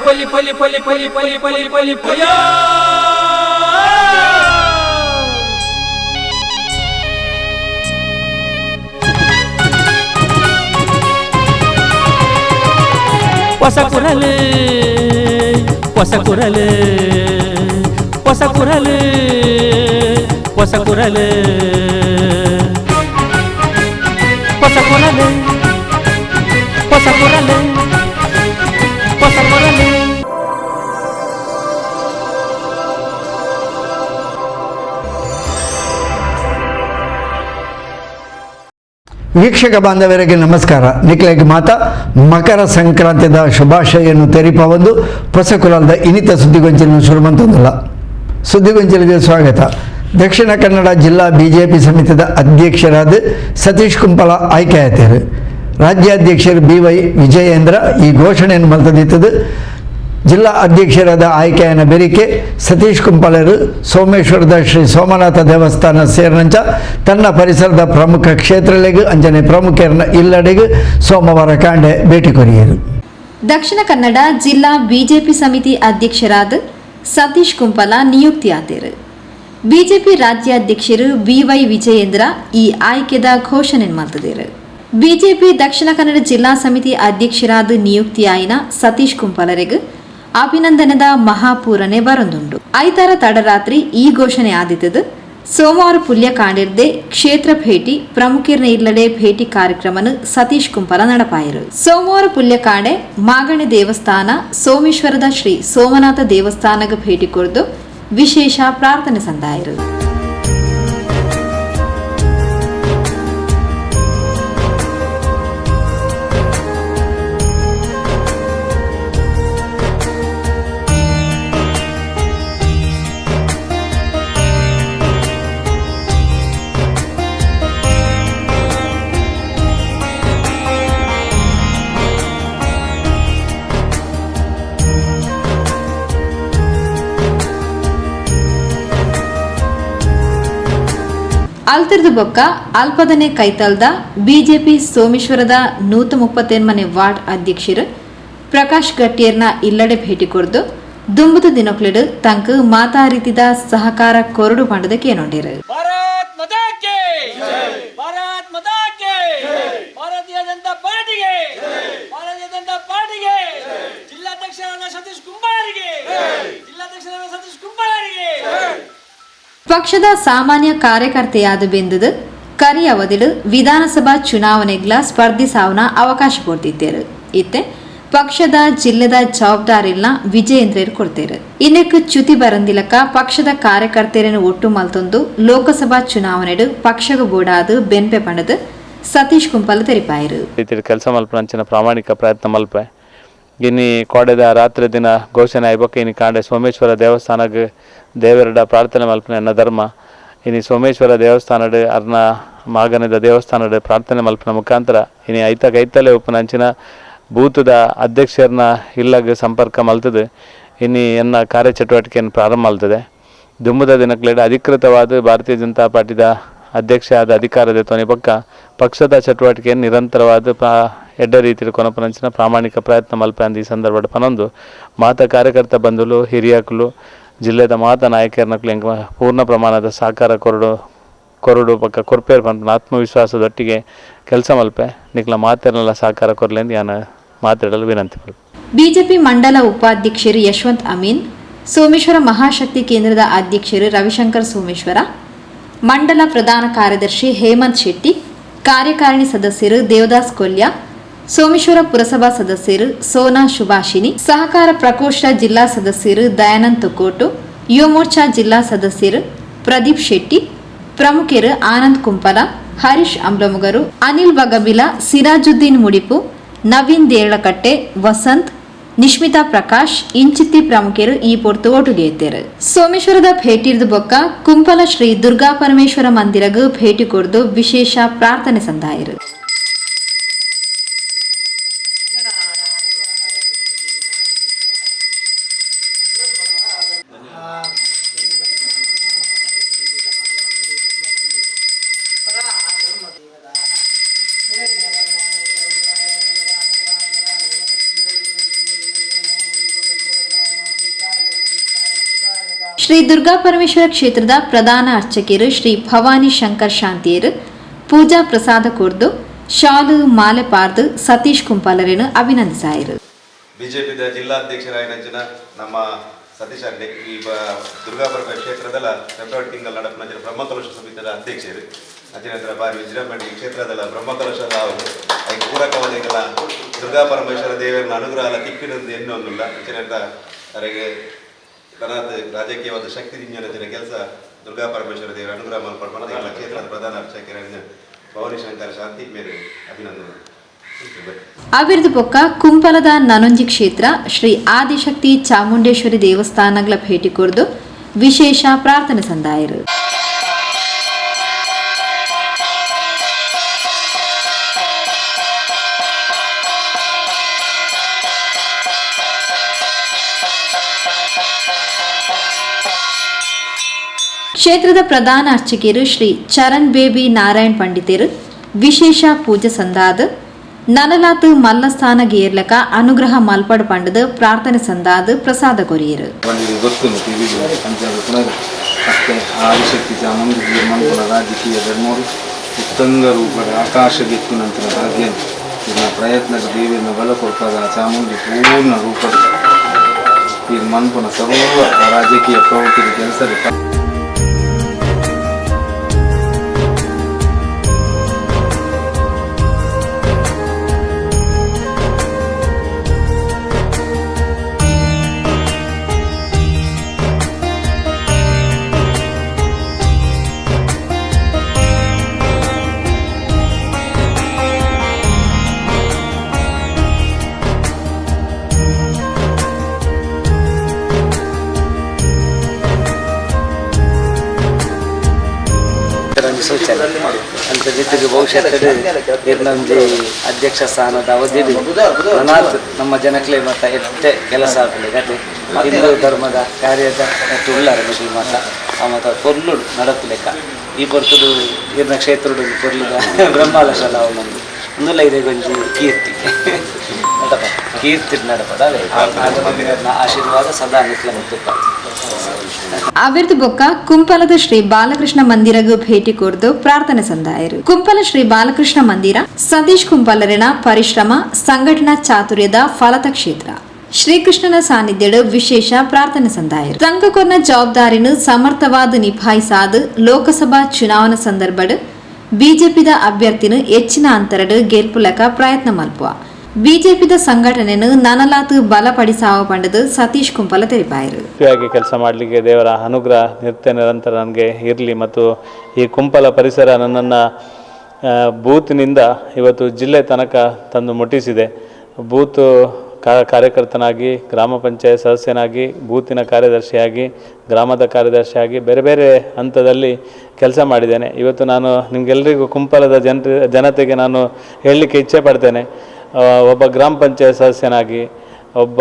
ಪಲಿ ಪಲಿ ಪಲಿ ಪಲಿ ಪಲಿ ಪಲಿ ಪಲಿ ಪಯ ಹೊಸ ಕುರಲು ಹೊಸ ಕುರಲು ಹೊಸ ಕುರಲು ಹೊಸ ಕುರಲು ಹೊಸ ಕುರಲು ಹೊಸ ಕುರಲು ಹೊಸ ಕುರಲು. ವೀಕ್ಷಕ ಬಾಂಧವರಿಗೆ ನಮಸ್ಕಾರ. ನಿಖಿಲಾಗಿ ಮಾತಾ ಮಕರ ಸಂಕ್ರಾಂತಿಯ ಶುಭಾಶಯನ್ನು ತೆರಿಪ ಒಂದು ಹೊಸ ಕುಲದ ಇನಿತ ಸುದ್ದಿಗೊಂಚಲಿನ ಶುರುವಂತಂದಲ್ಲ. ಸುದ್ದಿಗೊಂಚಲಿಗೆ ಸ್ವಾಗತ. ದಕ್ಷಿಣ ಕನ್ನಡ ಜಿಲ್ಲಾ ಬಿಜೆಪಿ ಸಮಿತಿಯ ಅಧ್ಯಕ್ಷರಾದ ಸತೀಶ್ ಕುಂಪಲ ಆಯ್ಕೆಯಾದರು. ರಾಜ್ಯಾಧ್ಯಕ್ಷರು BY ವಿಜಯೇಂದ್ರ ಈ ಘೋಷಣೆಯನ್ನು ಮಲ್ತದಿತ್ತದು. ಜಿಲ್ಲಾ ಅಧ್ಯಕ್ಷರಾದ ಆಯ್ಕೆಯನ ಬೆರಿಕೆ ಸತೀಶ್ ಕುಂಪಲರು ಸೋಮೇಶ್ವರದ ಶ್ರೀ ಸೋಮನಾಥ ದೇವಸ್ಥಾನ ಸೇರಿನಂಚ ತನ್ನ ಪರಿಸರದ ಪ್ರಮುಖ ಕ್ಷೇತ್ರಗಳಿಗೆ ಅಂಜನೆ ಪ್ರಮುಖರನ್ನ ಇಲ್ಲಡೆಗೆ ಸೋಮವಾರ ಕಾಂಡೆ ಭೇಟಿ ಕೊರಿಯರು. ದಕ್ಷಿಣ ಕನ್ನಡ ಜಿಲ್ಲಾ ಬಿಜೆಪಿ ಸಮಿತಿ ಅಧ್ಯಕ್ಷರಾದ ಸತೀಶ್ ಕುಂಪಲ ನಿಯುಕ್ತಿಯಾದರು. ಬಿಜೆಪಿ ರಾಜ್ಯಾಧ್ಯಕ್ಷರು BY ವಿಜಯೇಂದ್ರ ಈ ಆಯ್ಕೆದ ಘೋಷಣೆ ಮಾಡಿದರು. ಬಿಜೆಪಿ ದಕ್ಷಿಣ ಕನ್ನಡ ಜಿಲ್ಲಾ ಸಮಿತಿ ಅಧ್ಯಕ್ಷರಾದ ನಿಯುಕ್ತಿಯಾಯಿನ ಸತೀಶ್ ಕುಂಪಲರಿಗೆ ಅಭಿನಂದನದ ಮಹಾಪೂರನೆ ಬರೊಂದುಂಡು. ಐತಾರ ತಡರಾತ್ರಿ ಈ ಘೋಷಣೆ ಆದಿತ್ತದು. ಸೋಮವಾರ ಪುಲ್ಯ ಕಾಂಡಿರ್ದೆ ಕ್ಷೇತ್ರ ಭೇಟಿ ಪ್ರಮುಖರ್ನ ಇಲ್ಲಡೆ ಭೇಟಿ ಕಾರ್ಯಕ್ರಮನು ಸತೀಶ್ ಕುಂಪಲ ನಡಪಾಯರು. ಸೋಮವಾರ ಪುಲ್ಯ ಕಾಂಡೆ ಮಾಗಣೆ ದೇವಸ್ಥಾನ ಸೋಮೇಶ್ವರದ ಶ್ರೀ ಸೋಮನಾಥ ದೇವಸ್ಥಾನಕ್ಕೆ ಭೇಟಿ ಕೊರ್ದು ವಿಶೇಷ ಪ್ರಾರ್ಥನೆ ಸಂದಾಯರು. ಅಲ್ತಿರ್ದು ಬೊಕ್ಕ ಅಲ್ಪದನೆ ಕೈತಲ್ದ ಬಿಜೆಪಿ ಸೋಮೇಶ್ವರದ 138ನೇ ವಾರ್ಡ್ ಅಧ್ಯಕ್ಷರು ಪ್ರಕಾಶ್ ಗಟ್ಟಿಯರ್ನ ಇಲ್ಲಡೆ ಭೇಟಿ ಕೊರ್ದು ದುಂಬುದ ದಿನಕ್ಲೆಡು ತಂಕ ಮಾತಾ ರೀತಿದ ಸಹಕಾರ ಕೊರಡು ಪಂಡದ ಕೇನೊಂಡಿರು. ಭಾರತ್ ಮಾತಾ ಕಿ ಜೈ, ಭಾರತ್ ಮಾತಾ ಕಿ ಜೈ, ಭಾರತೀಯ ಜನತಾ ಪಾರ್ಟಿಗೆ ಭಾರತೀಯ ಜನತಾ ಪಾರ್ಟಿಗೆ ಜಿಲ್ಲಾಧ್ಯಕ್ಷರಾದ ಸತೀಶ್ ಕುಂಬಾರಿಗೆ ಜಿಲ್ಲಾಧ್ಯಕ್ಷರಾದ ಸತೀಶ್ ಕುಂಬಾರಿಗೆ. ಪಕ್ಷದ ಸಾಮಾನ್ಯ ಕಾರ್ಯಕರ್ತೆಯಾದ ಬೆಂದದು ಕರಿ ಅವಧಿಡು ವಿಧಾನಸಭಾ ಚುನಾವಣೆಗಳ ಸ್ಪರ್ಧಿಸಾವನ ಅವಕಾಶ ಕೊಡ್ತಿದ್ದೇರು. ಇತ್ತೆ ಪಕ್ಷದ ಜಿಲ್ಲೆದ ಜವಾಬ್ದಾರಿಲ್ನ ವಿಜಯೇಂದ್ರರು ಕೊಡ್ತೇರು. ಇನ್ನಕ್ಕೆ ಚ್ಯುತಿ ಬರಂದಿಲಕ ಪಕ್ಷದ ಕಾರ್ಯಕರ್ತೆಯರನ್ನು ಒಟ್ಟು ಮಲ್ತೊಂದು ಲೋಕಸಭಾ ಚುನಾವಣೆಡು ಪಕ್ಷಗ ಬೋಡಾದು ಬೆನ್ಪೆ ಪಣದು ಸತೀಶ್ ಕುಂಪಲ ತೆರಿಪಾಯರು. ಕೆಲಸ ಮಲ್ಪನಂಚಿನ ಪ್ರಾಮಾಣಿಕ ಪ್ರಯತ್ನ ಮಲ್ಪೆ ಇನ್ನು ಕೋಡೆದ ರಾತ್ರಿ ದಿನ ಘೋಷಣೆ ಆಯ್ಬೇಕು. ಇನ್ನು ಕಾಂಡೆ ಸೋಮೇಶ್ವರ ದೇವಸ್ಥಾನಕ್ಕೆ ದೇವರಡ ಪ್ರಾರ್ಥನೆ ಮಲ್ಪನೆ ಎನ್ನ ಧರ್ಮ. ಇನ್ನು ಸೋಮೇಶ್ವರ ದೇವಸ್ಥಾನದ ಅರ್ನ ಮಾಗನದ ದೇವಸ್ಥಾನದ ಪ್ರಾರ್ಥನೆ ಮಲ್ಪನ ಮುಖಾಂತರ ಇನ್ನು ಐತಲೆ ಉಪನಂಚಿನ ಬೂತದ ಅಧ್ಯಕ್ಷರನ್ನ ಇಲ್ಲಾಗ ಸಂಪರ್ಕ ಮಲ್ತದೆ. ಇನ್ನು ಎನ್ನ ಕಾರ್ಯಚಟುವಟಿಕೆಯನ್ನು ಪ್ರಾರಂಭ ಮಲ್ತದೆ. ದುಂಬುದ ದಿನಕ್ಲೆಡೆ ಅಧಿಕೃತವಾದ ಭಾರತೀಯ ಜನತಾ ಪಾರ್ಟಿದ ಅಧ್ಯಕ್ಷ ಆದ ಅಧಿಕಾರದ ತೊನೆ ಪಕ್ಷದ ಚಟುವಟಿಕೆಯನ್ನು ನಿರಂತರವಾದ ಎಡ್ಡ ರೀತಿಯಲ್ಲಿ ಕೊನಪನಂಚಿನ ಪ್ರಾಮಾಣಿಕ ಪ್ರಯತ್ನ ಮಲ್ಪೆ ಅಂದ ಈ ಸಂದರ್ಭದ ಪನೊಂದು ಮಾತ ಕಾರ್ಯಕರ್ತ ಬಂಧುಲು ಹಿರಿಯಕಲು ಜಿಲ್ಲೆದ ಮಾತ ನಾಯಕರನಕ್ಲು ಎಂಗ ಪೂರ್ಣ ಪ್ರಮಾಣದ ಸಹಕಾರ ಕೊರಡು ಪಕ್ಕ ಕೊರ್ಪೇರ್ ಪಂಪನ ಆತ್ಮವಿಶ್ವಾಸದೊಟ್ಟಿಗೆ ಕೆಲಸ ಮಲ್ಪೆ ನಿಕ್ಲ ಮಾತೆರನೆಲ್ಲ ಸಹಕಾರ ಕೊರಲೆಂದು ಯಾನ ಮಾತಾಡಲು ವಿನಂತಿ ಮಲ್ಪೆ. ಬಿಜೆಪಿ ಮಂಡಲ ಉಪಾಧ್ಯಕ್ಷರು ಯಶವಂತ್ ಅಮೀನ್, ಸೋಮೇಶ್ವರ ಮಹಾಶಕ್ತಿ ಕೇಂದ್ರದ ಅಧ್ಯಕ್ಷರು ರವಿಶಂಕರ್ ಸೋಮೇಶ್ವರ, ಮಂಡಲ ಪ್ರಧಾನ ಕಾರ್ಯದರ್ಶಿ ಹೇಮಂತ್ ಶೆಟ್ಟಿ, ಕಾರ್ಯಕಾರಿಣಿ ಸದಸ್ಯರು ದೇವದಾಸ್ ಕೊಲ್ಯ, ಸೋಮೇಶ್ವರ ಪುರಸಭಾ ಸದಸ್ಯರು ಸೋನಾ ಶುಭಾಷಿನಿ, ಸಹಕಾರ ಪ್ರಕೋಷ್ಠ ಜಿಲ್ಲಾ ಸದಸ್ಯರು ದಯಾನಂದ್ ತೊಕ್ಕೋಟು, ಯುವ ಮೋರ್ಚಾ ಜಿಲ್ಲಾ ಸದಸ್ಯರು ಪ್ರದೀಪ್ ಶೆಟ್ಟಿ, ಪ್ರಮುಖರು ಆನಂದ್ ಕುಂಪಲ, ಹರೀಶ್ ಅಂಬ್ಲಮುಗರು, ಅನಿಲ್ ಬಗಬಿಲ, ಸಿರಾಜುದ್ದೀನ್ ಮುಡಿಪು, ನವೀನ್ ದೇರಳಕಟ್ಟೆ, ವಸಂತ್, ನಿಶ್ಮಿತಾ ಪ್ರಕಾಶ್ ಇಂಚಿತ್ತಿ ಪ್ರಮುಖರು ಈ ಪೊರ್ತು ಒಟ್ಟಿಗೆ ಇದ್ದಾರೆ. ಸೋಮೇಶ್ವರದ ಭೇಟಿರ್ದು ಬೊಕ್ಕ ಕುಂಪಲ ಶ್ರೀ ದುರ್ಗಾ ಪರಮೇಶ್ವರ ಮಂದಿರಗೂ ಭೇಟಿ ಕೊಡ್ದು ವಿಶೇಷ ಪ್ರಾರ್ಥನೆ ಸಂದಾಯರು. ಶ್ರೀ ದುರ್ಗಾ ಪರಮೇಶ್ವರ ಕ್ಷೇತ್ರದ ಪ್ರಧಾನ ಅರ್ಚಕಿಯರು ಶ್ರೀ ಭವಾನಿ ಶಂಕರ್ ಶಾಂತಿಯರು ಪೂಜಾ ಪ್ರಸಾದ ಕೊರ್ದು ಶಾಲು ಮಾಲೆ ಪಾರ್ದು ಸತೀಶ್ ಕುಂಪಾಲರನ್ನು ಅಭಿನಂದಿಸಾಯಿರು. ಬಿಜೆಪಿದ ಜಿಲ್ಲಾಧ್ಯಕ್ಷರಾಗಿನ ನಮ್ಮ ಸತೀಶ್ ಅಡ್ಡೆ ಈ ದುರ್ಗಾಪುರ ಕ್ಷೇತ್ರದಲ್ಲ ಫೆಬ್ರವರಿ ತಿಂಗಳು ನಡಪಿನ ಬ್ರಹ್ಮಕಲಶ ಸಮಿತಿಯ ಅಧ್ಯಕ್ಷರು ಅಚಿನಂತರ ಬಾರಿ ವಿಜೃಂಭಣೆ ಕ್ಷೇತ್ರದಲ್ಲ ಬ್ರಹ್ಮಕಲಶದ ಅವರು ಅದಕ್ಕೆ ಪೂರಕವಾದ ದುರ್ಗಾ ಪರಮೇಶ್ವರ ದೇವರನ್ನ ಅನುಗ್ರಹ ತಿಕ್ಕಿಡೋದು ಎನ್ನುವುದಿಲ್ಲ ಅಚಿನಂತರ ಅವರಿಗೆ ಕರ್ನಾಟಕ ರಾಜಕೀಯವಾದ ಶಕ್ತಿ ದಿಂಜನ ಕೆಲಸ ದುರ್ಗಾ ಪರಮೇಶ್ವರ ದೇವರ ಅನುಗ್ರಹ ಮಾಡ್ಕೊಂಡು ಎಲ್ಲ ಕ್ಷೇತ್ರದ ಪ್ರಧಾನ ಅರ್ಚಕರಾಗಿನ ಭವಾನಿ ಶಂಕರ್ ಶಾಂತಿ ಮೇಲೆ ಅಭಿನಂದನೆ. ಅವಿರ್ದು ಪೊಕ್ಕ ಕುಂಪಲದ ನನೊಂಜಿ ಕ್ಷೇತ್ರ ಶ್ರೀ ಆದಿಶಕ್ತಿ ಚಾಮುಂಡೇಶ್ವರಿ ದೇವಸ್ಥಾನಗಳ ಭೇಟಿ ಕೊರ್ದು ವಿಶೇಷ ಪ್ರಾರ್ಥನೆ ಸಂದಾಯರು. ಕ್ಷೇತ್ರದ ಪ್ರಧಾನ ಅರ್ಚಕಿಯರು ಶ್ರೀ ಚರಣ್ ಬೇಬಿ ನಾರಾಯಣ್ ಪಂಡಿತರು ವಿಶೇಷ ಪೂಜೆ ಸಂದಾದ ನನಲಾತು ಮಲ್ಲಸ್ಥಾನ ಗೇರ್ಲಕ ಅನುಗ್ರಹ ಮಲ್ಪಡು ಪಂಡದ ಪ್ರಾರ್ಥನೆ ಸಂದಾದ ಪ್ರಸಾದ ಕೊರಿಯರು. ಆದಿಶಕ್ತಿ ಚಾಮುಂಡಿ ಮಲ್ಪುರ ರಾಜಕೀಯ ಧರ್ಮರು ಉತ್ತಂಗ ರೂಪದ ಆಕಾಶಗೆತ್ತು ನಂತರ ರಾಜ್ಯ ಪ್ರಯತ್ನದ ದೇವಿಯನ್ನು ಬಲ ಕೊಡ್ತಾಗ ಚಾಮುಂಡಿ ಪೂರ್ಣ ರೂಪದ ಈ ಮನ್ಪುನ ಸರ್ವ ರಾಜಕೀಯ ಪ್ರವೃತ್ತಿ ಕೆಲಸದ ಸೂಚನೆ ಅಂತ ಜೊತೆಗೆ ಭವಿಷ್ಯದಲ್ಲಿ ಇರ್ನೊಂದು ಅಧ್ಯಕ್ಷ ಸ್ಥಾನದ ಅವಧಿಯಲ್ಲಿ ನಮ್ಮ ಜನಕ್ಲೆ ಮತ ಎಷ್ಟೇ ಕೆಲಸ ಆಗಲಿ ಗತಿ ಹಿಂದೂ ಧರ್ಮದ ಕಾರ್ಯದ ಮತ್ತು ಉಳ್ಳಾರ ಮುಸ್ಲಿಂ ಮತ ಆ ಮತ ಪೊರ್ಲು ನಡಪಲೆಕ್ಕ ಈ ಪೊರ್ತುಡು ಇರ್ನ ಕ್ಷೇತ್ರಡು ಪೊರ್ಲುದ ಬ್ರಹ್ಮಾಲಶಾಲ ಅವನೊಂದು ಒಂದುಲ್ಲ ಇದೆ ಗೊಂಜಿ ಕೀರ್ತಿ ನಡಪ ಕೀರ್ತಿ ನಡಪದ ಆಶೀರ್ವಾದ ಸದಾ ನಿತ್ಲ ಮತ್ತು ಅವಿರ್ದು ಬೊಕ್ಕ ಕುಂಪಲದ ಶ್ರೀ ಬಾಲಕೃಷ್ಣ ಮಂದಿರಗೂ ಭೇಟಿ ಕೊರ್ದು ಪ್ರಾರ್ಥನೆ ಸಂದಾಯರು. ಕುಂಪಲ ಶ್ರೀ ಬಾಲಕೃಷ್ಣ ಮಂದಿರ ಸತೀಶ್ ಕುಂಪಲರಿನ ಪರಿಶ್ರಮ ಸಂಘಟನಾ ಚಾತುರ್ಯದ ಫಲತ ಕ್ಷೇತ್ರ. ಶ್ರೀಕೃಷ್ಣನ ಸಾನ್ನಿಧ್ಯಡು ವಿಶೇಷ ಪ್ರಾರ್ಥನೆ ಸಂದಾಯರು. ಸಂಘಕೊರ್ನ ಜವಾಬ್ದಾರಿನು ಸಮರ್ಥವಾದ ನಿಭಾಯಿಸಾದ ಲೋಕಸಭಾ ಚುನಾವಣಾ ಸಂದರ್ಭಡು ಬಿಜೆಪಿದ ಅಭ್ಯರ್ಥಿನು ಹೆಚ್ಚಿನ ಅಂತರಡು ಗೆಲ್ಪುಲಕ ಪ್ರಯತ್ನ ಮಲ್ಪುವ ಬಿಜೆಪಿದ ಸಂಘಟನೆಯನ್ನು ನನಲಾತು ಬಲಪಡಿಸಾವ ಪಂಡದು ಸತೀಶ್ ಕುಂಪಲ ತೆರಿಪಾಯರು. ಕೆಲಸ ಮಾಡಲಿಕ್ಕೆ ದೇವರ ಅನುಗ್ರಹ ನಿರಂತರ ನನಗೆ ಇರಲಿ ಮತ್ತು ಈ ಕುಂಪಲ ಪರಿಸರ ನನ್ನನ್ನು ಬೂತ್ನಿಂದ ಇವತ್ತು ಜಿಲ್ಲೆ ತನಕ ತಂದು ಮುಟ್ಟಿಸಿದೆ. ಬೂತ್ ಕಾರ್ಯಕರ್ತನಾಗಿ, ಗ್ರಾಮ ಪಂಚಾಯತ್ ಸದಸ್ಯನಾಗಿ, ಬೂತಿನ ಕಾರ್ಯದರ್ಶಿಯಾಗಿ, ಗ್ರಾಮದ ಕಾರ್ಯದರ್ಶಿಯಾಗಿ ಬೇರೆ ಬೇರೆ ಹಂತದಲ್ಲಿ ಕೆಲಸ ಮಾಡಿದ್ದೇನೆ. ಇವತ್ತು ನಾನು ನಿಮಗೆಲ್ಲರಿಗೂ ಕುಂಪಲದ ಜನತೆಗೆ ನಾನು ಹೇಳಲಿಕ್ಕೆ ಇಚ್ಛೆ ಪಡ್ತೇನೆ. ಒಬ್ಬ ಗ್ರಾಮ ಪಂಚಾಯತ್ ಸದಸ್ಯನಾಗಿ, ಒಬ್ಬ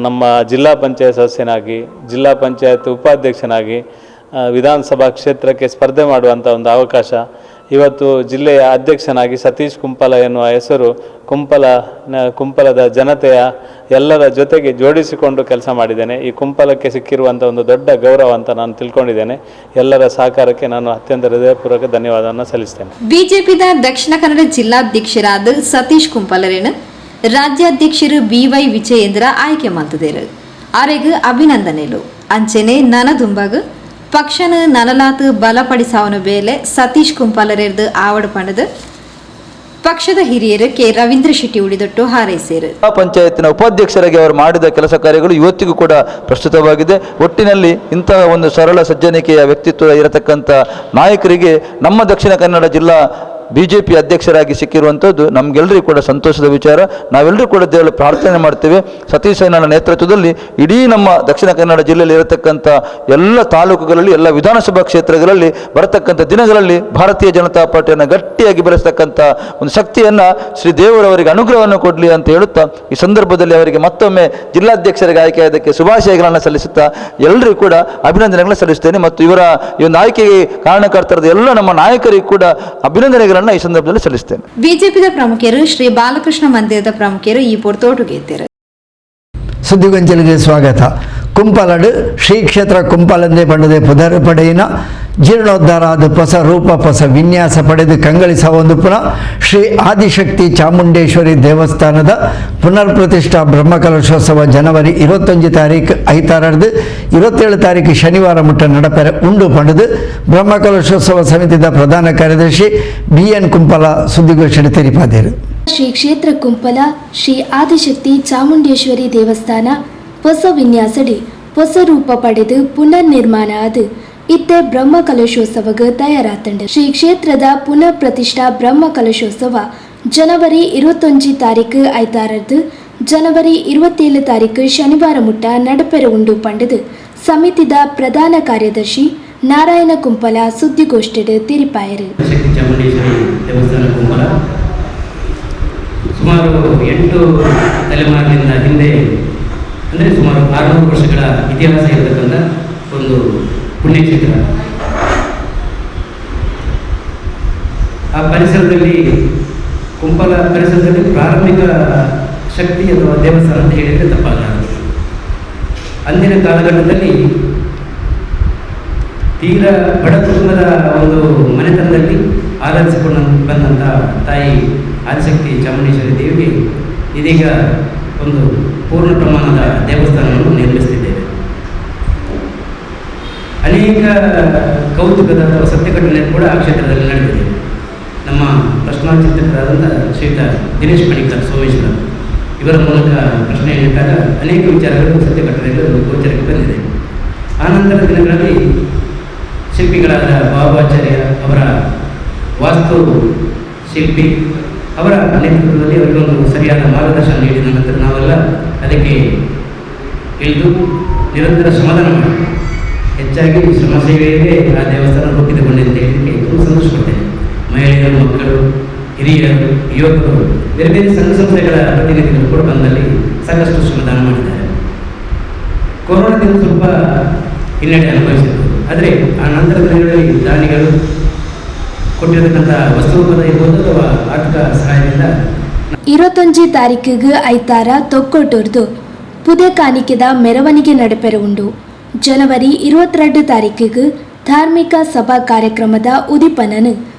ನಮ್ಮ ಜಿಲ್ಲಾ ಪಂಚಾಯತ್ ಸದಸ್ಯನಾಗಿ, ಜಿಲ್ಲಾ ಪಂಚಾಯತ್ ಉಪಾಧ್ಯಕ್ಷನಾಗಿ ವಿಧಾನಸಭಾ ಕ್ಷೇತ್ರಕ್ಕೆ ಸ್ಪರ್ಧೆ ಮಾಡುವಂಥ ಒಂದು ಅವಕಾಶ, ಇವತ್ತು ಜಿಲ್ಲೆಯ ಅಧ್ಯಕ್ಷನಾಗಿ ಸತೀಶ್ ಕುಂಪಲ ಎನ್ನುವ ಹೆಸರು ಕುಂಪಲದ ಜನತೆಯ ಎಲ್ಲರ ಜೊತೆಗೆ ಜೋಡಿಸಿಕೊಂಡು ಕೆಲಸ ಮಾಡಿದ್ದೇನೆ. ಈ ಕುಂಪಲಕ್ಕೆ ಸಿಕ್ಕಿರುವಂಥ ಒಂದು ದೊಡ್ಡ ಗೌರವ ಅಂತ ನಾನು ತಿಳ್ಕೊಂಡಿದ್ದೇನೆ. ಎಲ್ಲರ ಸಹಕಾರಕ್ಕೆ ನಾನು ಅತ್ಯಂತ ಹೃದಯಪೂರ್ವಕ ಧನ್ಯವಾದವನ್ನು ಸಲ್ಲಿಸ್ತೇನೆ. ಬಿಜೆಪಿದ ದಕ್ಷಿಣ ಕನ್ನಡ ಜಿಲ್ಲಾಧ್ಯಕ್ಷರಾದ ಸತೀಶ್ ಕುಂಪಲರೇನು ರಾಜ್ಯಾಧ್ಯಕ್ಷರು BY ವಿಜಯೇಂದ್ರ ಆಯ್ಕೆ ಮಾಡ್ತಿದ್ದಾರೆ. ಅವರಿಗೆ ಅಭಿನಂದನೆಗಳು. ಅಂಚೆನೆ ನನದುಂಬಾಗ ಪಕ್ಷನ ನನಲಾತು ಬಲಪಡಿಸಾವನ ಬೇಲೆ ಸತೀಶ್ ಕುಂಪಾಲರೆರ್ದು ಆವಡು ಪಂಡದು ಪಕ್ಷದ ಹಿರಿಯರು ಕೆ ರವೀಂದ್ರ ಶೆಟ್ಟಿ ಉಳಿದೊಟ್ಟು ಹಾರೈಸಿದರು. ಪಂಚಾಯತ್ನ ಉಪಾಧ್ಯಕ್ಷರಾಗಿ ಅವರು ಮಾಡಿದ ಕೆಲಸ ಕಾರ್ಯಗಳು ಇವತ್ತಿಗೂ ಕೂಡ ಪ್ರಸ್ತುತವಾಗಿದೆ. ಒಟ್ಟಿನಲ್ಲಿ ಇಂತಹ ಒಂದು ಸರಳ ಸಜ್ಜನಿಕೆಯ ವ್ಯಕ್ತಿತ್ವ ಇರತಕ್ಕಂಥ ನಾಯಕರಿಗೆ ನಮ್ಮ ದಕ್ಷಿಣ ಕನ್ನಡ ಜಿಲ್ಲಾ ಬಿಜೆಪಿ ಅಧ್ಯಕ್ಷರಾಗಿ ಸಿಕ್ಕಿರುವಂಥದ್ದು ನಮಗೆಲ್ಲರಿಗೂ ಕೂಡ ಸಂತೋಷದ ವಿಚಾರ. ನಾವೆಲ್ಲರೂ ಕೂಡ ದೇವರ ಪ್ರಾರ್ಥನೆ ಮಾಡ್ತೇವೆ. ಸತೀಶ್ ಅಣ್ಣನ ನೇತೃತ್ವದಲ್ಲಿ ಇಡೀ ನಮ್ಮ ದಕ್ಷಿಣ ಕನ್ನಡ ಜಿಲ್ಲೆಯಲ್ಲಿ ಇರತಕ್ಕಂಥ ಎಲ್ಲ ತಾಲೂಕುಗಳಲ್ಲಿ, ಎಲ್ಲ ವಿಧಾನಸಭಾ ಕ್ಷೇತ್ರಗಳಲ್ಲಿ ಬರತಕ್ಕಂಥ ದಿನಗಳಲ್ಲಿ ಭಾರತೀಯ ಜನತಾ ಪಾರ್ಟಿಯನ್ನು ಗಟ್ಟಿಯಾಗಿ ಬೆಳೆಸ್ತಕ್ಕಂಥ ಒಂದು ಶಕ್ತಿಯನ್ನು ಶ್ರೀ ದೇವರವರಿಗೆ ಅನುಗ್ರಹವನ್ನು ಕೊಡಲಿ ಅಂತ ಹೇಳುತ್ತಾ ಈ ಸಂದರ್ಭದಲ್ಲಿ ಅವರಿಗೆ ಮತ್ತೊಮ್ಮೆ ಜಿಲ್ಲಾಧ್ಯಕ್ಷರಿಗೆ ಆಯ್ಕೆಯಾದಕ್ಕೆ ಶುಭಾಶಯಗಳನ್ನು ಸಲ್ಲಿಸುತ್ತಾ ಎಲ್ಲರಿಗೂ ಕೂಡ ಅಭಿನಂದನೆಗಳನ್ನು ಸಲ್ಲಿಸುತ್ತೇನೆ. ಮತ್ತು ಇವರ ಈ ಒಂದು ಆಯ್ಕೆಗೆ ಕಾರಣಕರ್ತರಾದ ಎಲ್ಲ ನಮ್ಮ ನಾಯಕರಿಗೂ ಕೂಡ ಅಭಿನಂದನೆಗಳನ್ನು ಈ ಸಂದರ್ಭದಲ್ಲಿ ಸಲ್ಲಿಸುತ್ತೇನೆ. ಬಿಜೆಪಿದ ಪ್ರಮುಖರು ಶ್ರೀ ಬಾಲಕೃಷ್ಣ ಮಂದಿರದ ಪ್ರಮುಖರು ಈ ಪೊರ್ತೋಟುಗೆ ಇದ್ದಾರೆ. ಸುದ್ದಿಗೊಂಚಲಿಗೆ ಸ್ವಾಗತ. ಕುಂಪಲಡು ಶ್ರೀ ಕ್ಷೇತ್ರ ಕುಂಪಲಂದೇ ಪಡೆದೆ ಪುದರ್ ಪಡೆಯಿನ ಜೀರ್ಣೋದ್ಧಾರ ಆದ ಹೊಸ ರೂಪ ಹೊಸ ವಿನ್ಯಾಸ ಪಡೆದು ಕಂಗಳಿಸ ಒಂದು ಪುನಃ ಶ್ರೀ ಆದಿಶಕ್ತಿ ಚಾಮುಂಡೇಶ್ವರಿ ದೇವಸ್ಥಾನದ ಪುನರ್ ಪ್ರತಿಷ್ಠಾ ಬ್ರಹ್ಮಕಲಶೋತ್ಸವ ಜನವರಿ 21 ತಾರೀಕು ಐತಾರದು 27 ತಾರೀಕು ಶನಿವಾರ ಮುಟ್ಟ ನಡಪೆರೆ ಉಂಡು ಪಡೆದು ಬ್ರಹ್ಮಕಲಶೋತ್ಸವ ಸಮಿತಿದ ಪ್ರಧಾನ ಕಾರ್ಯದರ್ಶಿ BN ಕುಂಪಲ ಸುದ್ದಿಗೋಷ್ಠಿ ತೆರಿಪಾದರು. ಶ್ರೀ ಕ್ಷೇತ್ರ ಕುಂಪಲ ಶ್ರೀ ಆದಿಶಕ್ತಿ ಚಾಮುಂಡೇಶ್ವರಿ ದೇವಸ್ಥಾನ ಹೊಸ ವಿನ್ಯಾಸಡಿ ಹೊಸ ರೂಪ ಪಡೆದು ಪುನರ್ ನಿರ್ಮಾಣ ಆದ ಇತ್ತೆ ಬ್ರಹ್ಮ ಕಲಶೋತ್ಸವಗೆ ತಯಾರಾತಂಡ. ಶ್ರೀ ಕ್ಷೇತ್ರದ ಪುನರ್ ಪ್ರತಿಷ್ಠಾ ಬ್ರಹ್ಮ ಕಲಶೋತ್ಸವ ಜನವರಿ 21 ತಾರೀಕು ಐತಾರದ್ದು ಜನವರಿ 27 ತಾರೀಕು ಶನಿವಾರ ಮುಟ್ಟ ನಡಪೆರೆ ಉಂಡು ಪಂಡದು ಸಮಿತಿದ ಪ್ರಧಾನ ಕಾರ್ಯದರ್ಶಿ ನಾರಾಯಣ ಕುಂಪಲ ಸುದ್ದಿಗೋಷ್ಠಿಡ್ ತಿರಿಪಾಯರು. ಚಾಮುಂಡೇಶ್ವರಿ ದೇವಸ್ಥಾನ ಕುಂಪಲ ಸುಮಾರು 8 ತಲೆಮಾರಿನಿಂದ ಹಿಂದೆ ಅಂದರೆ ಸುಮಾರು 600 ವರ್ಷಗಳ ಇತಿಹಾಸ ಇರತಕ್ಕಂಥ ಒಂದು ಪುಣ್ಯಕ್ಷೇತ್ರ. ಆ ಪರಿಸರದಲ್ಲಿ ಕುಂಪಲ ಪರಿಸರದಲ್ಲಿ ಪ್ರಾರಂಭಿಕ ಶಕ್ತಿ ಅಥವಾ ದೇವಸ್ಥಾನ ಅಂತ ಹೇಳಿದರೆ ತಪ್ಪಾಗಲಾರದು. ಅಂದಿನ ಕಾಲಘಟ್ಟದಲ್ಲಿ ತೀರ ಬಡ ಕುಟುಂಬದ ಒಂದು ಮನೆತನದಲ್ಲಿ ಆರಾಧಿಸಿಕೊಂಡು ಬಂದಂಥ ತಾಯಿ ಆದಿಶಕ್ತಿ ಚಾಮುಂಡೇಶ್ವರಿ ದೇವಿಗೆ ಇದೀಗ ಒಂದು ಪೂರ್ಣ ಪ್ರಮಾಣದ ದೇವಸ್ಥಾನವನ್ನು ನಿರ್ಮಿಸುತ್ತಿದ್ದೇವೆ. ಅನೇಕ ಕೌತುಕದ ಅಥವಾ ಸತ್ಯ ಘಟನೆ ಕೂಡ ಆ ಕ್ಷೇತ್ರದಲ್ಲಿ ನಡೆದಿದೆ. ನಮ್ಮ ಪ್ರಶ್ನಾ ಚಿಂತಕರಾದಂಥ ಶ್ರೀಯುತ ದಿನೇಶ್ ಪಣಿಕರ್ ಸೋಮೇಶ್ವರ ಇವರ ಮೂಲಕ ಪ್ರಶ್ನೆ ಇಟ್ಟಾಗ ಅನೇಕ ವಿಚಾರಗಳು ಸತ್ಯ ಘಟನೆಗಳು ಗೋಚರಕ್ಕೆ ಬಂದಿದೆ. ಆನಂತರ ದಿನಗಳಲ್ಲಿ ಶಿಲ್ಪಿಗಳಾದ ಬಾಬಾಚಾರ್ಯ ಅವರ ವಾಸ್ತು ಶಿಲ್ಪಿ ಅವರ ನೇತೃತ್ವದಲ್ಲಿ ಅವರಿಗೊಂದು ಸರಿಯಾದ ಮಾರ್ಗದರ್ಶನ ನೀಡಿದ ನಂತರ ನಾವೆಲ್ಲ ಅದಕ್ಕೆ ಇಳಿದು ನಿರಂತರ ಶ್ರಮದಾನ ಮಾಡಿ ಹೆಚ್ಚಾಗಿ ಶ್ರಮ ಸೇವೆಯಲ್ಲೇ ಆ ದೇವಸ್ಥಾನ ರೂಪಿತಗೊಂಡಿದೆ ಅಂತ ಹೇಳಲಿಕ್ಕೆ ತುಂಬ ಸಂತೋಷಪಡ್ತೇನೆ. ಮಹಿಳೆಯರು, ಮಕ್ಕಳು, ಹಿರಿಯರು, ಯುವಕರು, ಬೇರೆ ಬೇರೆ ಸಂಘ ಸಂಸ್ಥೆಗಳ ಪ್ರತಿನಿಧಿಗಳು ಕೂಡ ಬಂದಲ್ಲಿ ಸಾಕಷ್ಟು ಶ್ರಮದಾನ ಮಾಡಿದ್ದಾರೆ. ಕೊರೋನಾದಿಂದ ಸ್ವಲ್ಪ ಹಿನ್ನಡೆ ಅನುಭವಿಸಿರ್ಬೋದು. ಆದರೆ ಆ ನಂತರದ ದಿನಗಳಲ್ಲಿ ದಾನಿಗಳು ಕೊಟ್ಟಿರತಕ್ಕಂಥ ವಸ್ತು ರೂಪದ ಇರ್ಬೋದು ಅಥವಾ ಆರ್ಥಿಕ ಸಹಾಯದಿಂದ 21 ತಾರೀಕಿಗೆ ಐತಾರ ತೊಕ್ಕೊಟ್ಟುರ್ದು ಪುದೆ ಕಾಣಿಕೆದ ಮೆರವಣಿಗೆ ನಡಪೆರೆ ಉಂಡು. ಜನವರಿ 22 ತಾರೀಕಿಗೆ ಧಾರ್ಮಿಕ ಸಭಾ ಕಾರ್ಯಕ್ರಮದ ಉದಿಪನನು